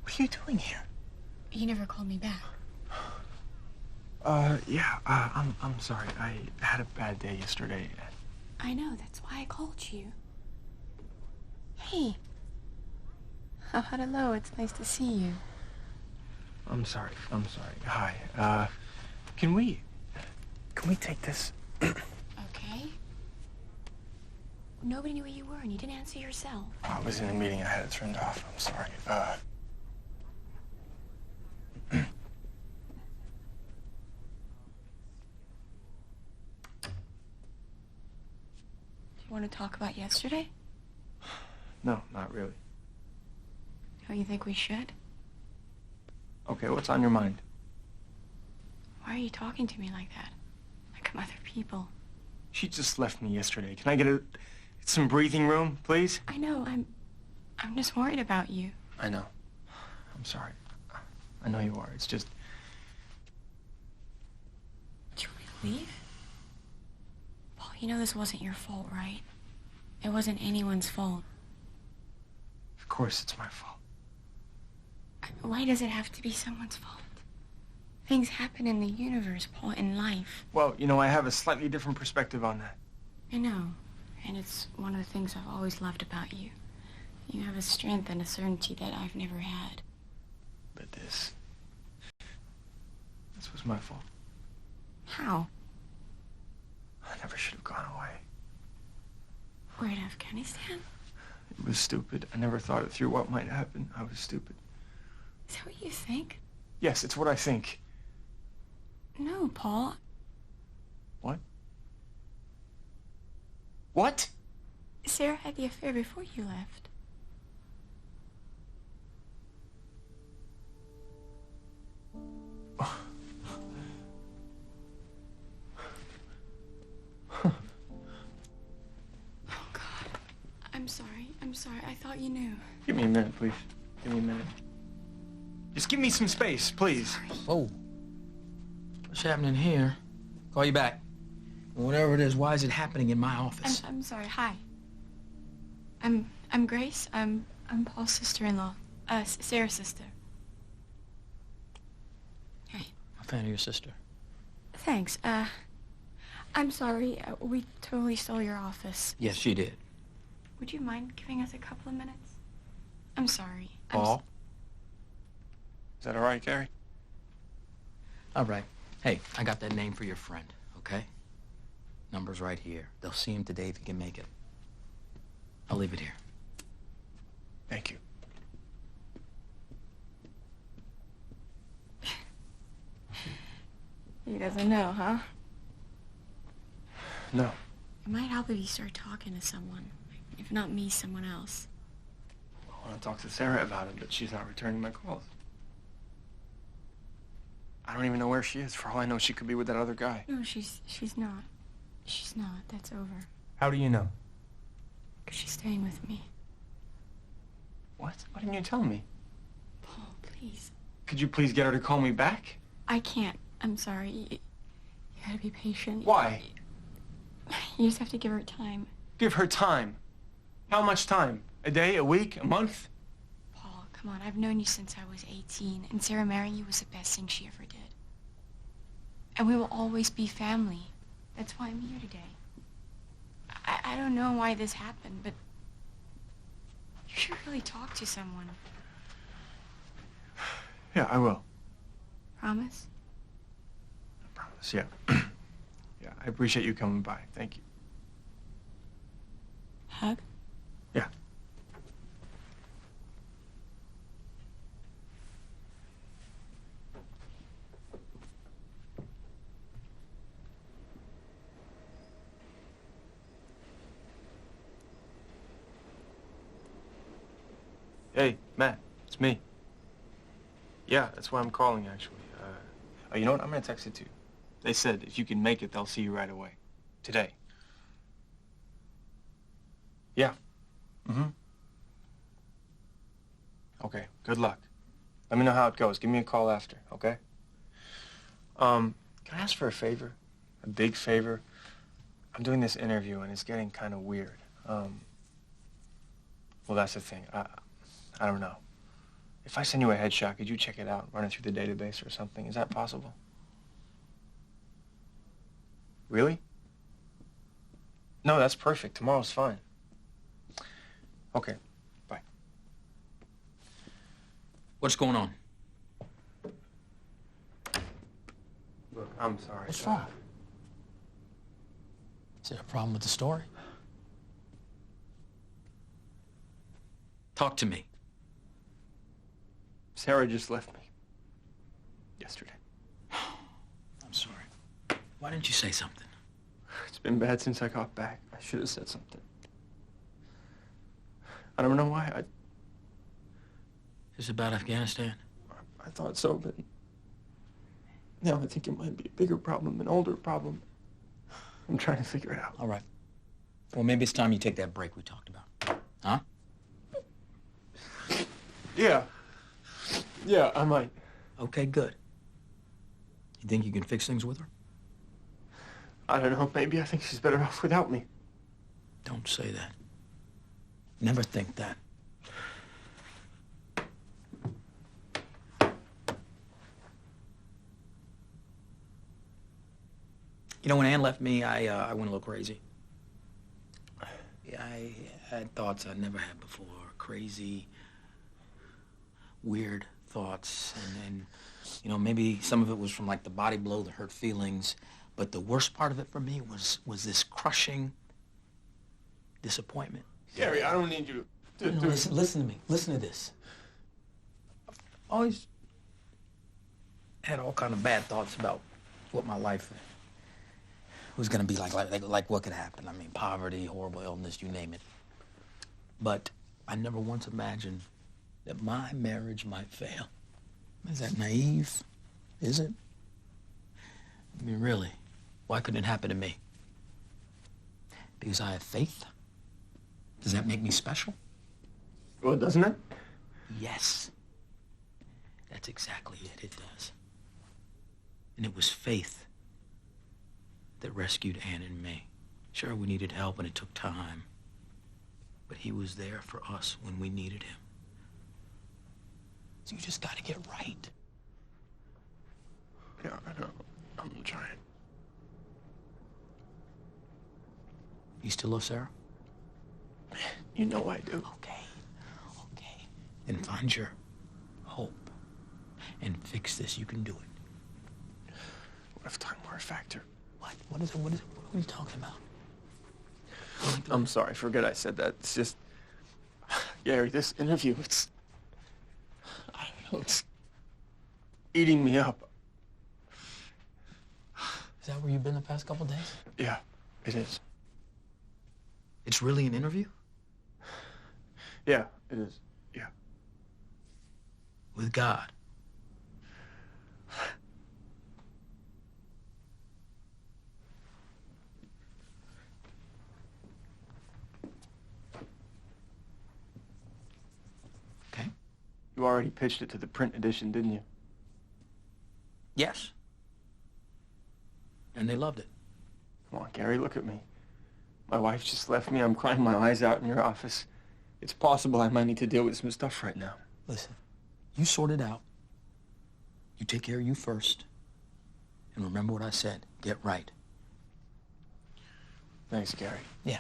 What are you doing here? You never called me back. I'm sorry. I had a bad day yesterday. I know, that's why I called you. Hey. Oh, hello, it's nice to see you. I'm sorry. Hi. Can we take this? Okay. Nobody knew where you were and you didn't answer yourself. I was in a meeting. I had it turned off. I'm sorry. Do you want to talk about yesterday? No, not really. Don't you think we should? Okay, what's on your mind? Why are you talking to me like that? Like I'm other people. She just left me yesterday. Can I get some breathing room, please? I know, I'm just worried about you. I know. I'm sorry. I know you are. It's just... Did you want to leave? Paul, you know this wasn't your fault, right? It wasn't anyone's fault. Of course it's my fault. Why does it have to be someone's fault? Things happen in the universe, Paul, in life. Well, you know, I have a slightly different perspective on that. I know. And it's one of the things I've always loved about you. You have a strength and a certainty that I've never had. But this was my fault. How? I never should have gone away. Where in Afghanistan? It was stupid. I never thought it through what might happen. I was stupid. Is that what you think? Yes, it's what I think. No, Paul. What? What? Sarah had the affair before you left. I thought you knew. Give me a minute, please. Give me a minute. Just give me some space, please. Whoa. What's happening here? Call you back. And whatever it is, why is it happening in my office? I'm sorry. Hi. I'm Grace. I'm Paul's sister-in-law. Sarah's sister. Hey. I'm a fan of your sister. Thanks. I'm sorry. We totally stole your office. Yes, she did. Would you mind giving us a couple of minutes? I'm sorry. Paul? Is that all right, Gary? All right. Hey, I got that name for your friend, okay? Number's right here. They'll see him today if he can make it. I'll leave it here. Thank you. He doesn't know, huh? No. It might help if you start talking to someone. If not me, someone else. I want to talk to Sarah about it, but she's not returning my calls. I don't even know where she is. For all I know, she could be with that other guy. No, she's not. She's not. That's over. How do you know? 'Cause she's staying with me. What? Why didn't you tell me? Paul, please. Could you please get her to call me back? I can't. I'm sorry. You gotta be patient. Why? You just have to give her time. Give her time. How much time? A day, a week, a month? Paul, come on. I've known you since I was 18, and Sarah marrying you was the best thing she ever did. And we will always be family. That's why I'm here today. I don't know why this happened, but you should really talk to someone. Yeah, I will. Promise? I promise, yeah. Yeah, I appreciate you coming by. Thank you. Hug? Yeah. Hey, Matt, it's me. Yeah, that's why I'm calling, actually. Oh, you know what? I'm gonna text it to you. They said if you can make it, they'll see you right away. Today. Yeah. Mm-hmm. Okay, good luck. Let me know how it goes. Give me a call after, okay? Can I ask for a favor? A big favor? I'm doing this interview and it's getting kind of weird. Well, that's the thing. I don't know. If I send you a headshot, could you check it out, run it through the database or something? Is that possible? Really? No, that's perfect. Tomorrow's fine. Okay, bye. What's going on? Look, I'm sorry. What's wrong? Is there a problem with the story? Talk to me. Sarah just left me. Yesterday. I'm sorry. Why didn't you say something? It's been bad since I got back. I should have said something. I don't know why. Is this about Afghanistan? I thought so, but now I think it might be a bigger problem, an older problem. I'm trying to figure it out. All right. Well, maybe it's time you take that break we talked about. Huh? Yeah. Yeah, I might. Okay, good. You think you can fix things with her? I don't know. Maybe I think she's better off without me. Don't say that. Never think that. You know, when Ann left me, I went a little crazy. Yeah, I had thoughts I'd never had before. Crazy, weird thoughts. And you know, maybe some of it was from like the body blow, the hurt feelings. But the worst part of it for me was this crushing disappointment. Gary, I don't need you to No, listen to me. Listen to this. I've always had all kind of bad thoughts about what my life was going to be like what could happen. I mean, poverty, horrible illness, you name it. But I never once imagined that my marriage might fail. Is that naive? Is it? I mean, really, why couldn't it happen to me? Because I have faith? Does that make me special? Well, doesn't it? Yes. That's exactly it. It does. And it was faith that rescued Anne and me. Sure, we needed help and it took time. But he was there for us when we needed him. So you just gotta get right. Yeah, I know. I'm trying. You still love Sarah? You know I do. Okay. Then find your hope and fix this. You can do it. What if time were a factor? What? What is it? What are you talking about? I'm sorry, forget I said that. It's just, Gary, this interview, I don't know, it's eating me up. Is that where you've been the past couple days? Yeah, it is. It's really an interview? Yeah, it is. Yeah. With God? Okay. You already pitched it to the print edition, didn't you? Yes. And they loved it. Come on, Gary, look at me. My wife just left me. I'm crying my eyes out in your office. It's possible I might need to deal with some stuff right now. Listen, you sort it out. You take care of you first. And remember what I said. Get right. Thanks, Gary. Yeah.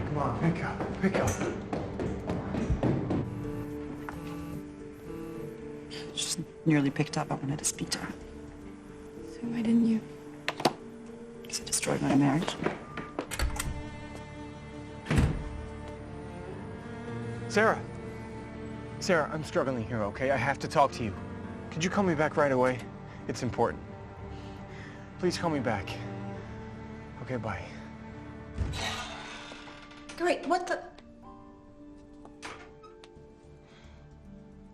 Come on, pick up, pick up. Just nearly picked up. I wanted to speak to her. So why didn't you? Because it destroyed my marriage. Sarah. Sarah, I'm struggling here, okay? I have to talk to you. Could you call me back right away? It's important. Please call me back. Okay, bye. Great, what the?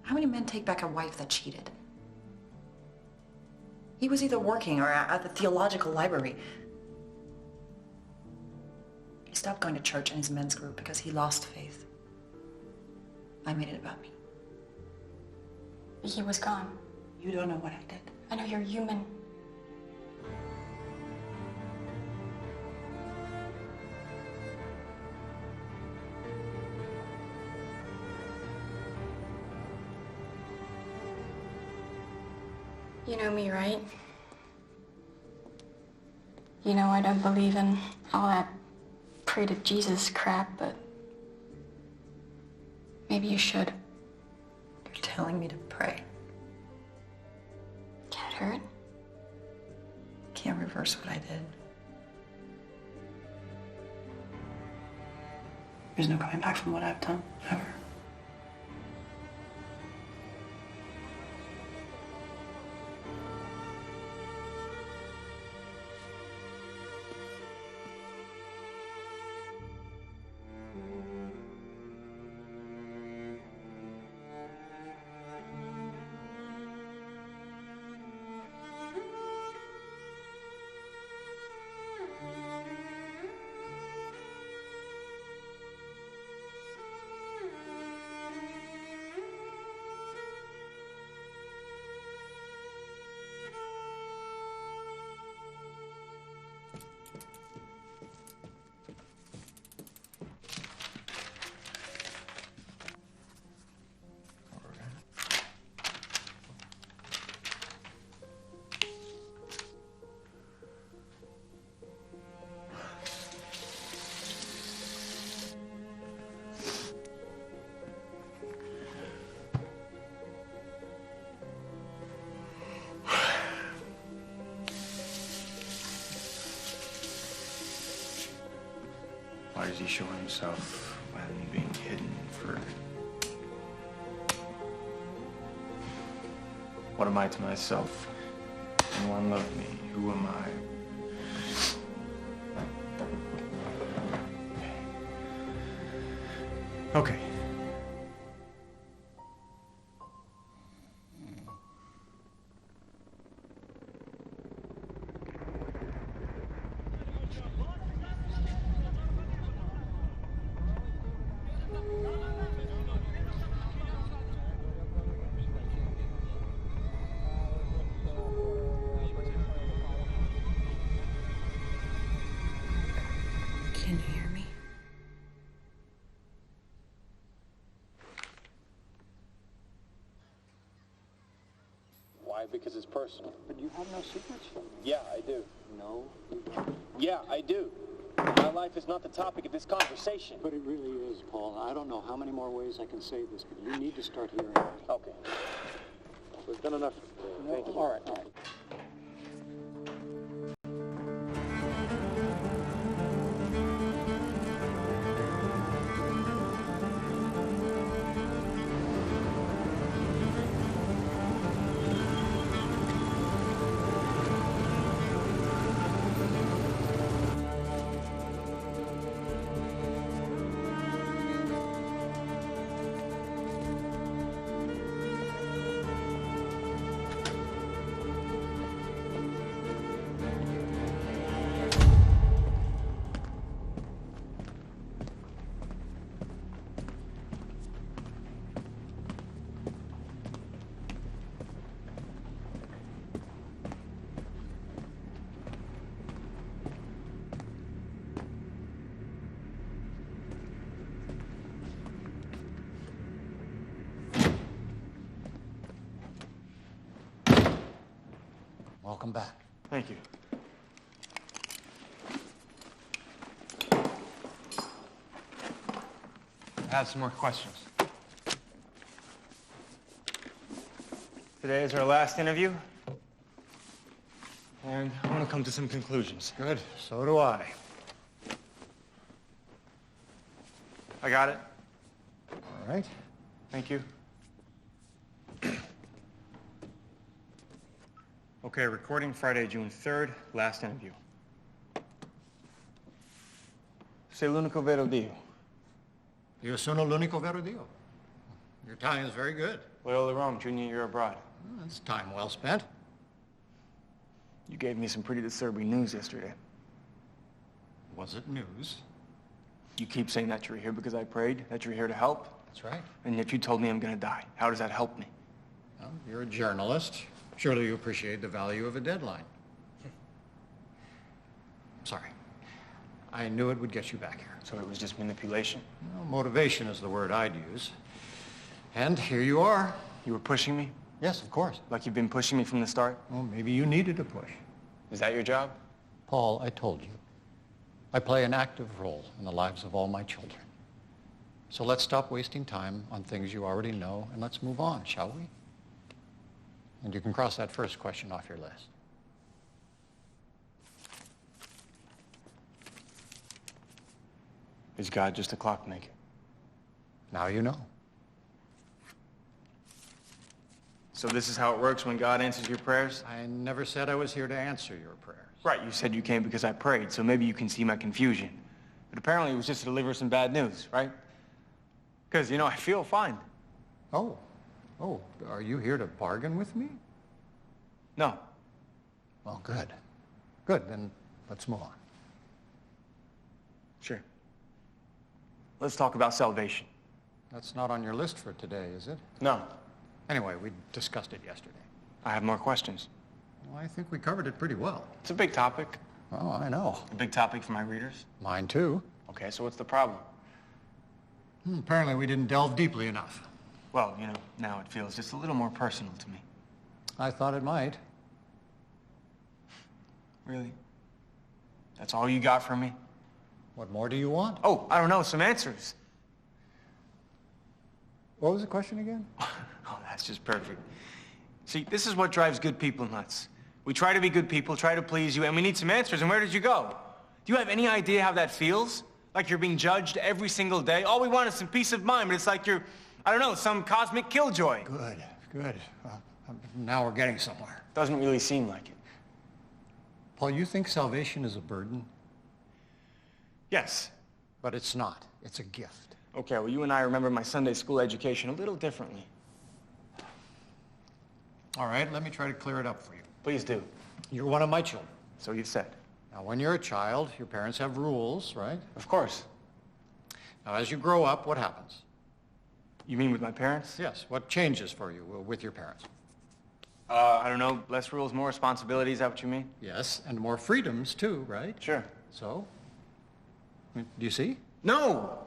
How many men take back a wife that cheated? He was either working or at the theological library. He stopped going to church and his men's group because he lost faith. I made it about me. He was gone. You don't know what I did. I know you're human. You know me, right? You know I don't believe in all that pray to Jesus crap, but maybe you should. You're telling me to pray. Can't it hurt? Can't reverse what I did. There's no coming back from what I've done, ever. Why does he show himself rather than being hidden for What am I to myself? No one loved me. Who am I? Okay. Can you hear me? Why? Because it's personal. But you have no secrets? Yeah, I do. No, you don't. Yeah, I do. My life is not the topic of this conversation. But it really is, Paul. I don't know how many more ways I can say this, but you need to start hearing me. Okay. We've done enough. Thank you. All right, all right. Welcome back. Thank you. I have some more questions. Today is our last interview, and I want to come to some conclusions. Good. So do I. I got it. All right. Thank you. Okay, recording Friday, June 3rd, last interview. Sei l'unico vero Dio. Io sono l'unico vero Dio. Your Italian is very good. Loyola Rome, junior year abroad. Well, that's time well spent. You gave me some pretty disturbing news yesterday. Was it news? You keep saying that you're here because I prayed, that you're here to help. That's right. And yet you told me I'm gonna die. How does that help me? Well, you're a journalist. Surely you appreciate the value of a deadline. Sorry. I knew it would get you back here. So it was just manipulation? Well, motivation is the word I'd use. And here you are. You were pushing me? Yes, of course. Like you've been pushing me from the start? Well, maybe you needed a push. Is that your job? Paul, I told you. I play an active role in the lives of all my children. So let's stop wasting time on things you already know, and let's move on, shall we? And you can cross that first question off your list. Is God just a clockmaker? Now you know. So this is how it works when God answers your prayers? I never said I was here to answer your prayers. Right, you said you came because I prayed, so maybe you can see my confusion. But apparently it was just to deliver some bad news, right? Because, you know, I feel fine. Oh, are you here to bargain with me? No. Well, good. Good, then let's move on. Sure. Let's talk about salvation. That's not on your list for today, is it? No. Anyway, we discussed it yesterday. I have more questions. Well, I think we covered it pretty well. It's a big topic. Oh, I know. A big topic for my readers. Mine too. Okay, so what's the problem? Apparently we didn't delve deeply enough. Well, you know, now it feels just a little more personal to me. I thought it might. Really? That's all you got from me? What more do you want? Oh, I don't know, some answers. What was the question again? Oh, that's just perfect. See, this is what drives good people nuts. We try to be good people, try to please you, and we need some answers, and where did you go? Do you have any idea how that feels? Like you're being judged every single day? All we want is some peace of mind, but it's like you're, I don't know, some cosmic killjoy. Good. Good. Now we're getting somewhere. Doesn't really seem like it. Paul, you think salvation is a burden? Yes. But it's not. It's a gift. Okay, well, you and I remember my Sunday school education a little differently. All right, let me try to clear it up for you. Please do. You're one of my children. So you've said. Now, when you're a child, your parents have rules, right? Of course. Now, as you grow up, what happens? You mean with my parents? Yes. What changes for you with your parents? I don't know, less rules, more responsibilities, is that what you mean? Yes, and more freedoms, too, right? Sure. So? Do you see? No!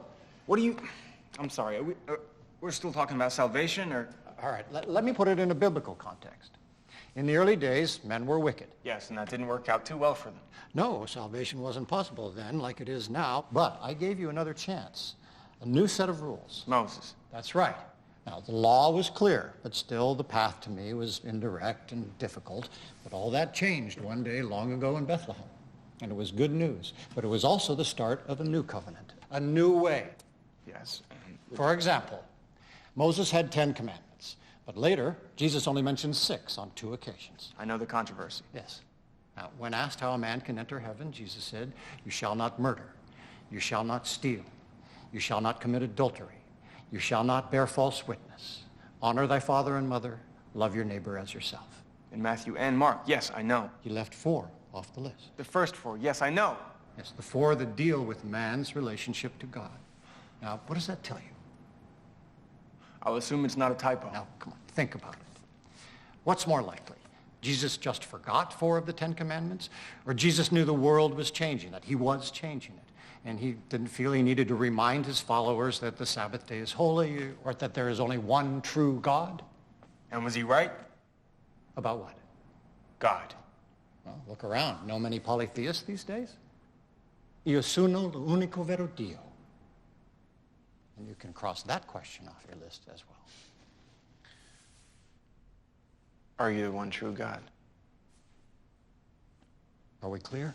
What do you... I'm sorry, we're still talking about salvation, or... All right, let me put it in a biblical context. In the early days, men were wicked. Yes, and that didn't work out too well for them. No, salvation wasn't possible then like it is now, but I gave you another chance. A new set of rules. Moses. That's right. Now, the law was clear, but still the path to me was indirect and difficult. But all that changed one day long ago in Bethlehem. And it was good news. But it was also the start of a new covenant, a new way. Yes. For example, Moses had 10 commandments. But later, Jesus only mentioned 6 on 2 occasions. I know the controversy. Yes. Now, when asked how a man can enter heaven, Jesus said, "You shall not murder. You shall not steal. You shall not commit adultery. You shall not bear false witness. Honor thy father and mother. Love your neighbor as yourself." In Matthew and Mark, yes, I know. He left 4 off the list. The first 4, yes, I know. Yes, the 4 that deal with man's relationship to God. Now, what does that tell you? I'll assume it's not a typo. Now, come on, think about it. What's more likely? Jesus just forgot 4 of the 10 commandments? Or Jesus knew the world was changing, that he was changing it, and he didn't feel he needed to remind his followers that the Sabbath day is holy, or that there is only one true God? And was he right? About what? God. Well, look around. Know many polytheists these days? Io sono l'unico vero Dio. And you can cross that question off your list as well. Are you the one true God? Are we clear?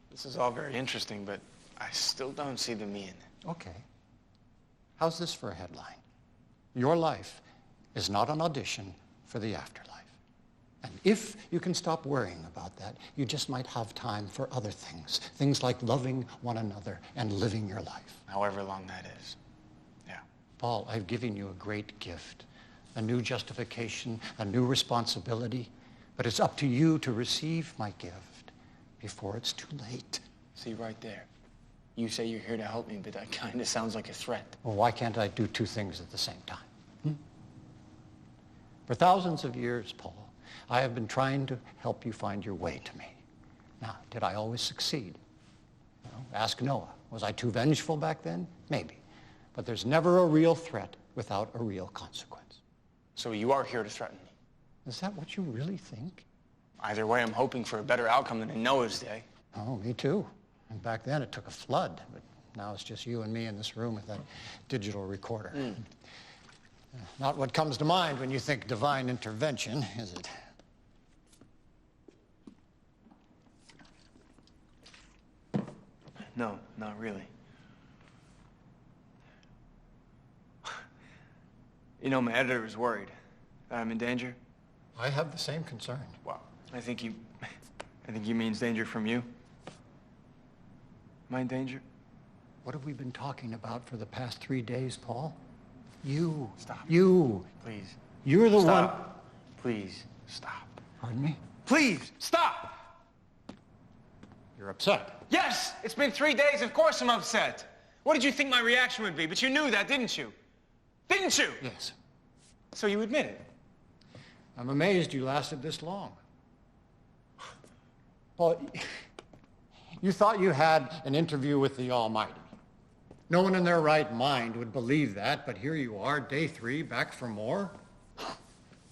This is all very interesting, but I still don't see the meaning. Okay. How's this for a headline? Your life is not an audition for the afterlife. And if you can stop worrying about that, you just might have time for other things. Things like loving one another and living your life. However long that is. Yeah. Paul, I've given you a great gift. A new justification, a new responsibility. But it's up to you to receive my gift before it's too late. See, right there. You say you're here to help me, but that kind of sounds like a threat. Well, why can't I do 2 things at the same time? For thousands of years, Paul, I have been trying to help you find your way to me. Now, did I always succeed? No. Ask Noah. Was I too vengeful back then? Maybe. But there's never a real threat without a real consequence. So you are here to threaten me? Is that what you really think? Either way, I'm hoping for a better outcome than in Noah's day. Oh, me too. And back then it took a flood, but now it's just you and me in this room with that digital recorder. Not what comes to mind when you think divine intervention, is it? No, not really. You know, my editor is worried that I'm in danger. I have the same concern. Well, I think he means danger from you. Am I in danger? What have we been talking about for the past 3 days, Paul? You. Stop. You. Please. You're the one. Please, stop. Pardon me? Please, stop! You're upset. Yes! It's been 3 days. Of course I'm upset. What did you think my reaction would be? But you knew that, didn't you? Didn't you? Yes. So you admit it? I'm amazed you lasted this long. Paul, you thought you had an interview with the Almighty. No one in their right mind would believe that, but here you are, day 3, back for more.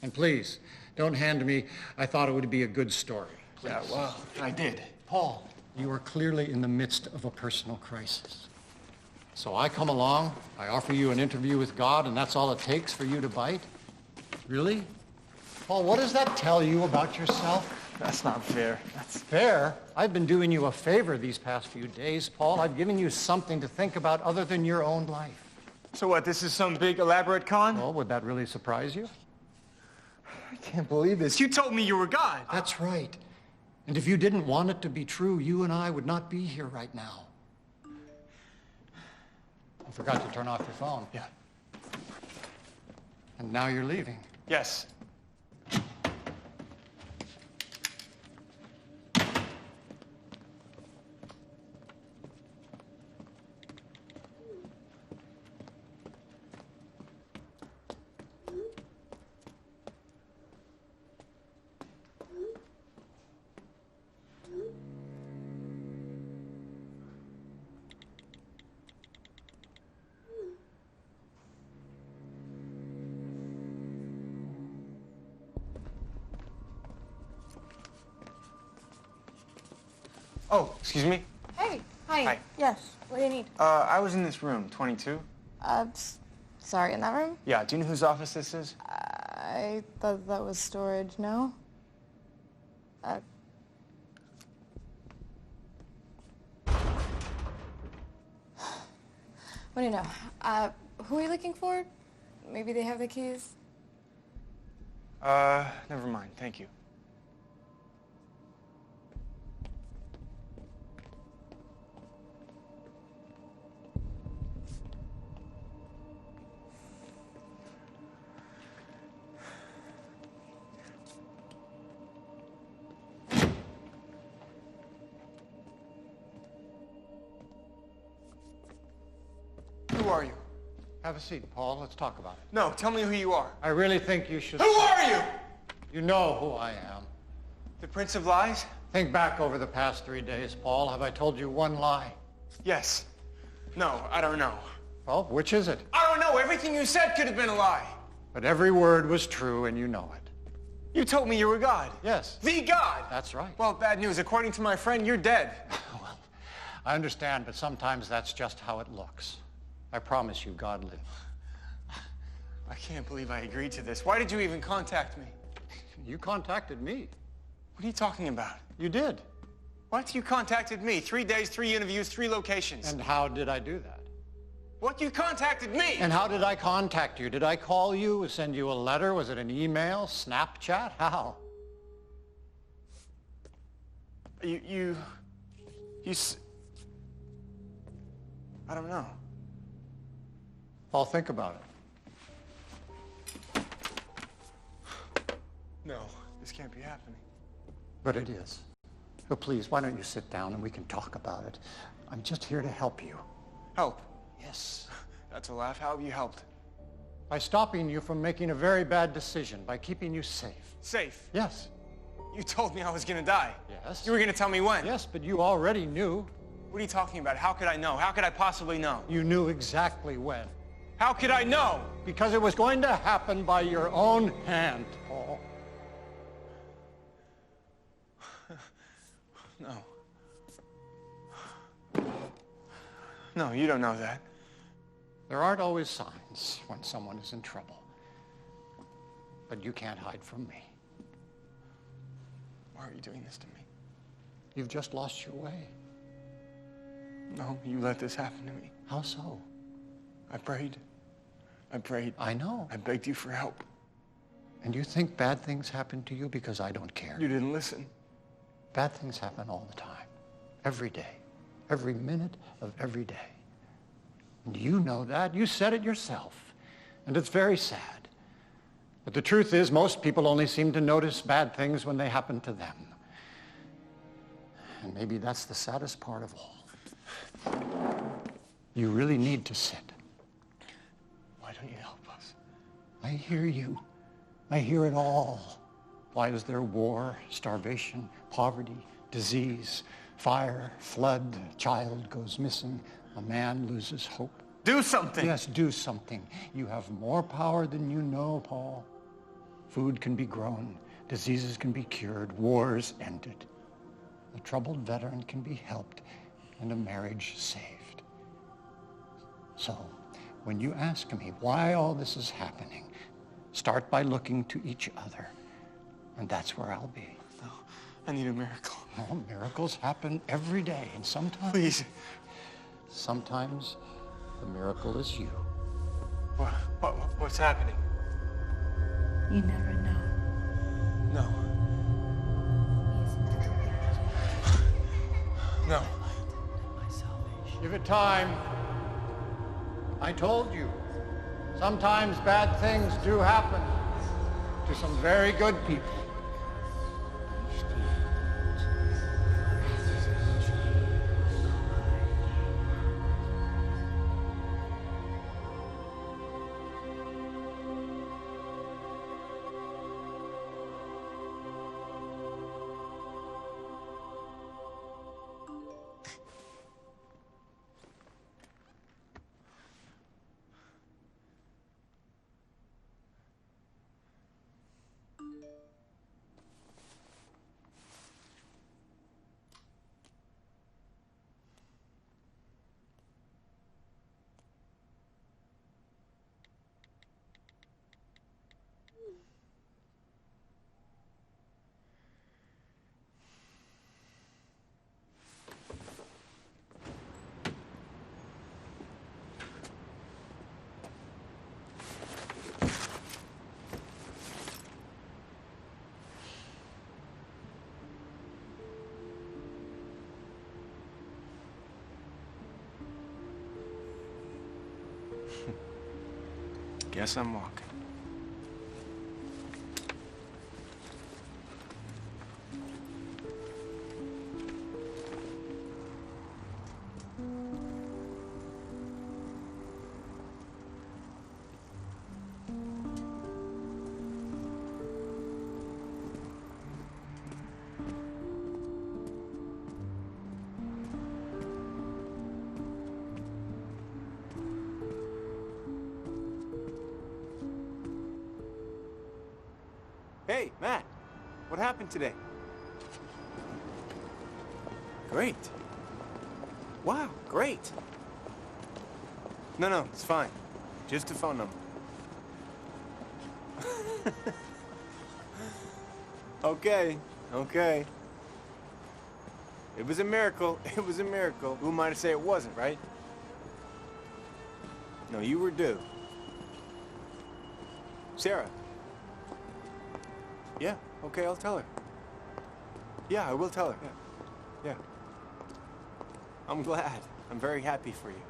And please, don't hand me, I thought it would be a good story. Please. Yeah, well, I did. Paul, you are clearly in the midst of a personal crisis. So I come along, I offer you an interview with God, and that's all it takes for you to bite? Really? Paul, what does that tell you about yourself? That's not fair. That's fair? I've been doing you a favor these past few days, Paul. I've given you something to think about other than your own life. So what, this is some big elaborate con? Well, would that really surprise you? I can't believe this. You told me you were God. That's right. And if you didn't want it to be true, you and I would not be here right now. I forgot to turn off your phone. Yeah. And now you're leaving. Yes. Oh, excuse me? Hey, hi. Hi. Yes, what do you need? I was in this room, 22. Sorry, in that room? Yeah, do you know whose office this is? I thought that was storage, no? What do you know? Who are you looking for? Maybe they have the keys? Never mind, thank you. Who are you? Have a seat, Paul. Let's talk about it. No, tell me who you are. I really think you should... Who are you? You know who I am. The Prince of Lies? Think back over the past 3 days, Paul. Have I told you one lie? Yes. No, I don't know. Well, which is it? I don't know. Everything you said could have been a lie. But every word was true, and you know it. You told me you were God. Yes. The God. That's right. Well, bad news. According to my friend, you're dead. Well, I understand, but sometimes that's just how it looks. I promise you, God lives. I can't believe I agreed to this. Why did you even contact me? You contacted me. What are you talking about? You did. What? You contacted me. 3 days, 3 interviews, 3 locations. And how did I do that? What? You contacted me! And how did I contact you? Did I call you, send you a letter? Was it an email, Snapchat? How? I don't know. Paul, think about it. No, this can't be happening. But it is. So please, why don't you sit down and we can talk about it? I'm just here to help you. Help? Yes. That's a laugh. How have you helped? By stopping you from making a very bad decision, by keeping you safe. Safe? Yes. You told me I was gonna die. Yes. You were gonna tell me when. Yes, but you already knew. What are you talking about? How could I know? How could I possibly know? You knew exactly when. How could I know? Because it was going to happen by your own hand, Paul. No. No, you don't know that. There aren't always signs when someone is in trouble. But you can't hide from me. Why are you doing this to me? You've just lost your way. No, you let this happen to me. How so? I prayed. I prayed. I know. I begged you for help. And you think bad things happen to you because I don't care? You didn't listen. Bad things happen all the time. Every day. Every minute of every day. And you know that. You said it yourself. And it's very sad. But the truth is, most people only seem to notice bad things when they happen to them. And maybe that's the saddest part of all. You really need to sit. Why don't you help us? I hear you. I hear it all. Why is there war, starvation, poverty, disease, fire, flood, a child goes missing, a man loses hope? Do something! Yes, do something. You have more power than you know, Paul. Food can be grown, diseases can be cured, wars ended. A troubled veteran can be helped, and a marriage saved. So, when you ask me why all this is happening, start by looking to each other, and that's where I'll be. No, I need a miracle. Oh, miracles happen every day, and sometimes... Please. Sometimes the miracle is you. What's happening? You never know. No. No. Give it time. I told you. Sometimes bad things do happen to some very good people. Guess I'm walking. Hey, Matt, what happened today? Great. Wow, great. No, it's fine. Just a phone number. Okay. It was a miracle. It was a miracle. Who am I to say it wasn't, right? No, you were due. Sarah. Yeah, okay, I'll tell her. Yeah, I will tell her, yeah. I'm glad. I'm very happy for you.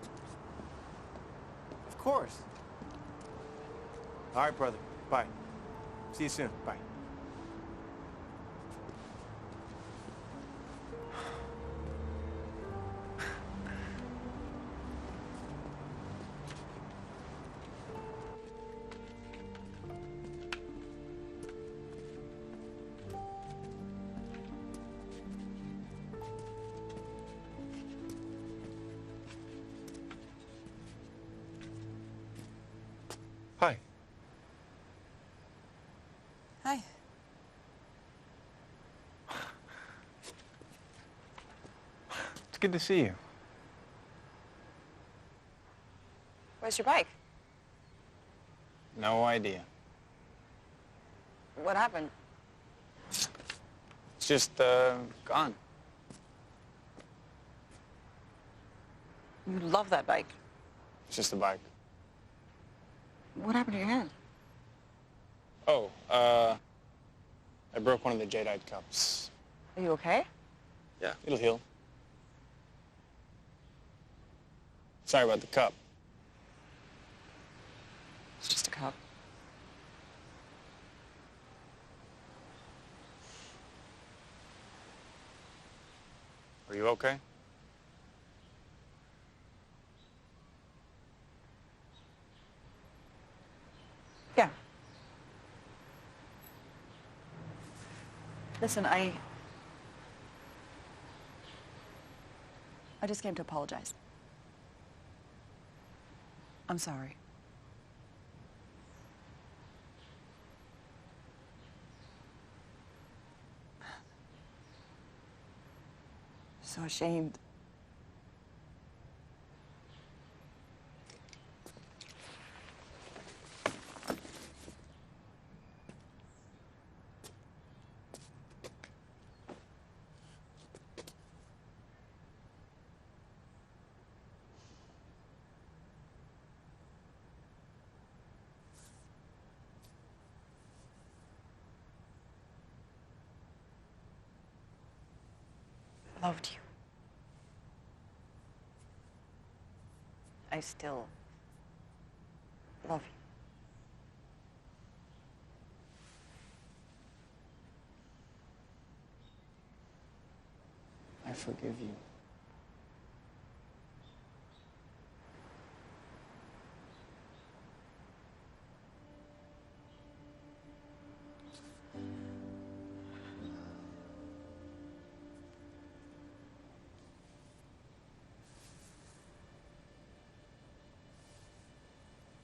Of course. All right, brother. Bye. See you soon. Bye. Hi. Hi. It's good to see you. Where's your bike? No idea. What happened? It's just, gone. You love that bike. It's just a bike. What happened to your hand? Oh, I broke one of the jadeite cups. Are you okay? Yeah, it'll heal. Sorry about the cup. It's just a cup. Are you okay? Yeah. Listen, I just came to apologize. I'm sorry. So ashamed. loved you. I still love you. I forgive you.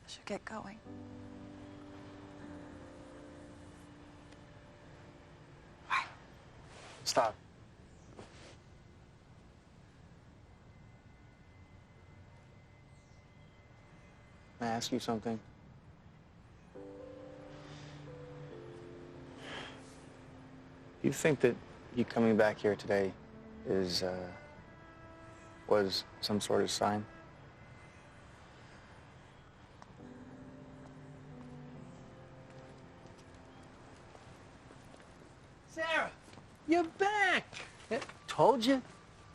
I should get going. Stop. May I ask you something? You think that you coming back here today was some sort of sign? Sarah, you're back. Told you.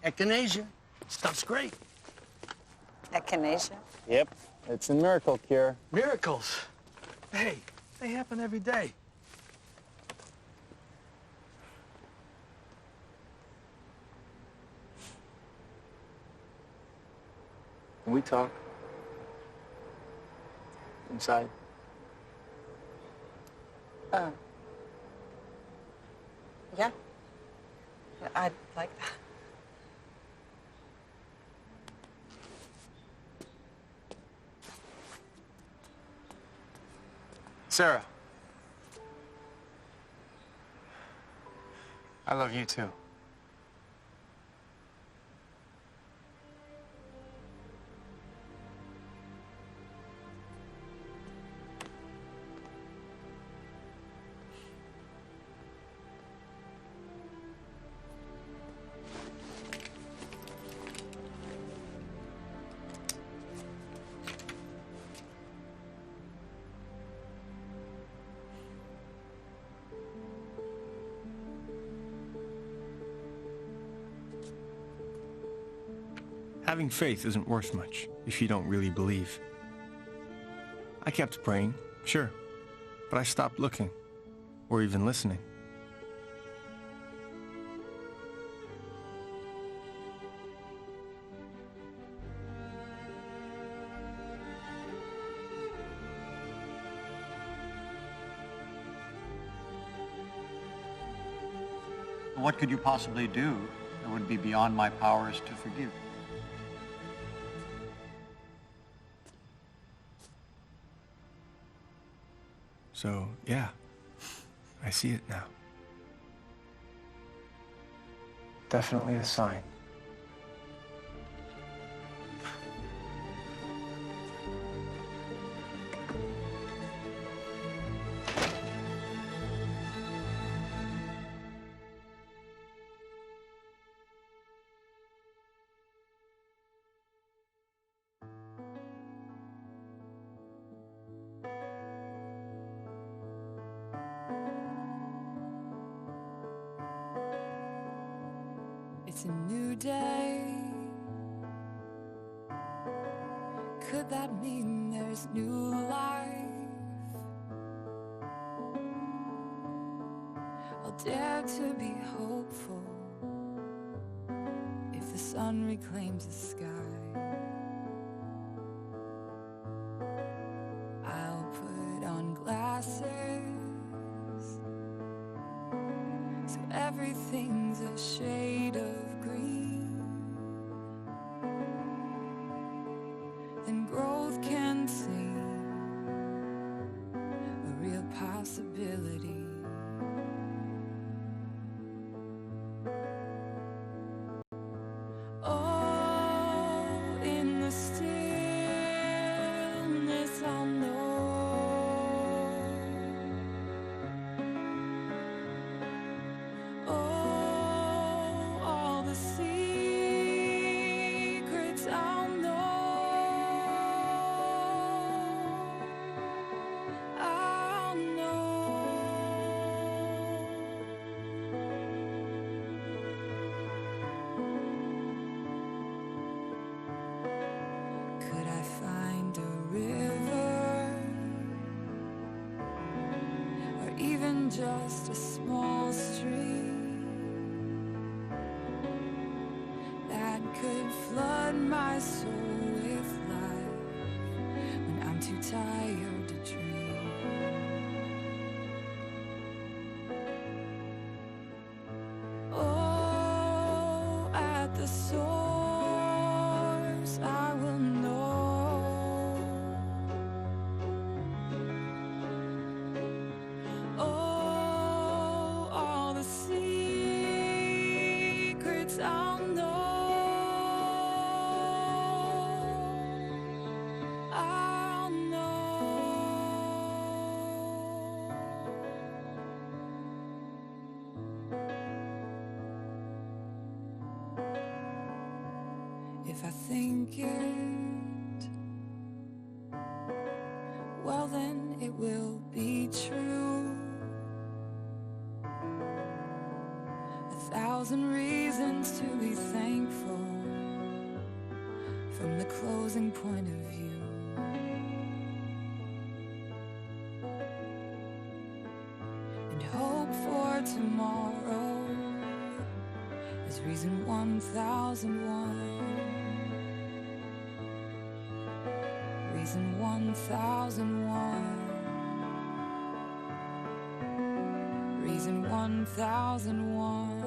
Echinacea. Stuff's great. Echinacea? Yep. It's a miracle cure. Miracles. Hey, they happen every day. Can we talk? Inside? Yeah. I'd like that. Sarah. I love you too. Having faith isn't worth much if you don't really believe. I kept praying, sure, but I stopped looking, or even listening. What could you possibly do that would be beyond my powers to forgive? So, yeah, I see it now. Definitely a sign. It's a new day. Could that mean there's new life? I'll dare to be hopeful if the sun reclaims the sky. I'll put on glasses so everything's a shade of green. Then growth can seem a real possibility. Oh, in the stillness I'll know. even just a small stream that could flood my soul with life when I'm too tired to dream. Oh, at the source I will know. Oh, all the secrets I'll know. I'll know. If I think it, well then it will be true. 1,000 reasons to be thankful from the closing point of view. And hope for tomorrow is reason 1001. Reason 1001. Reason 1001.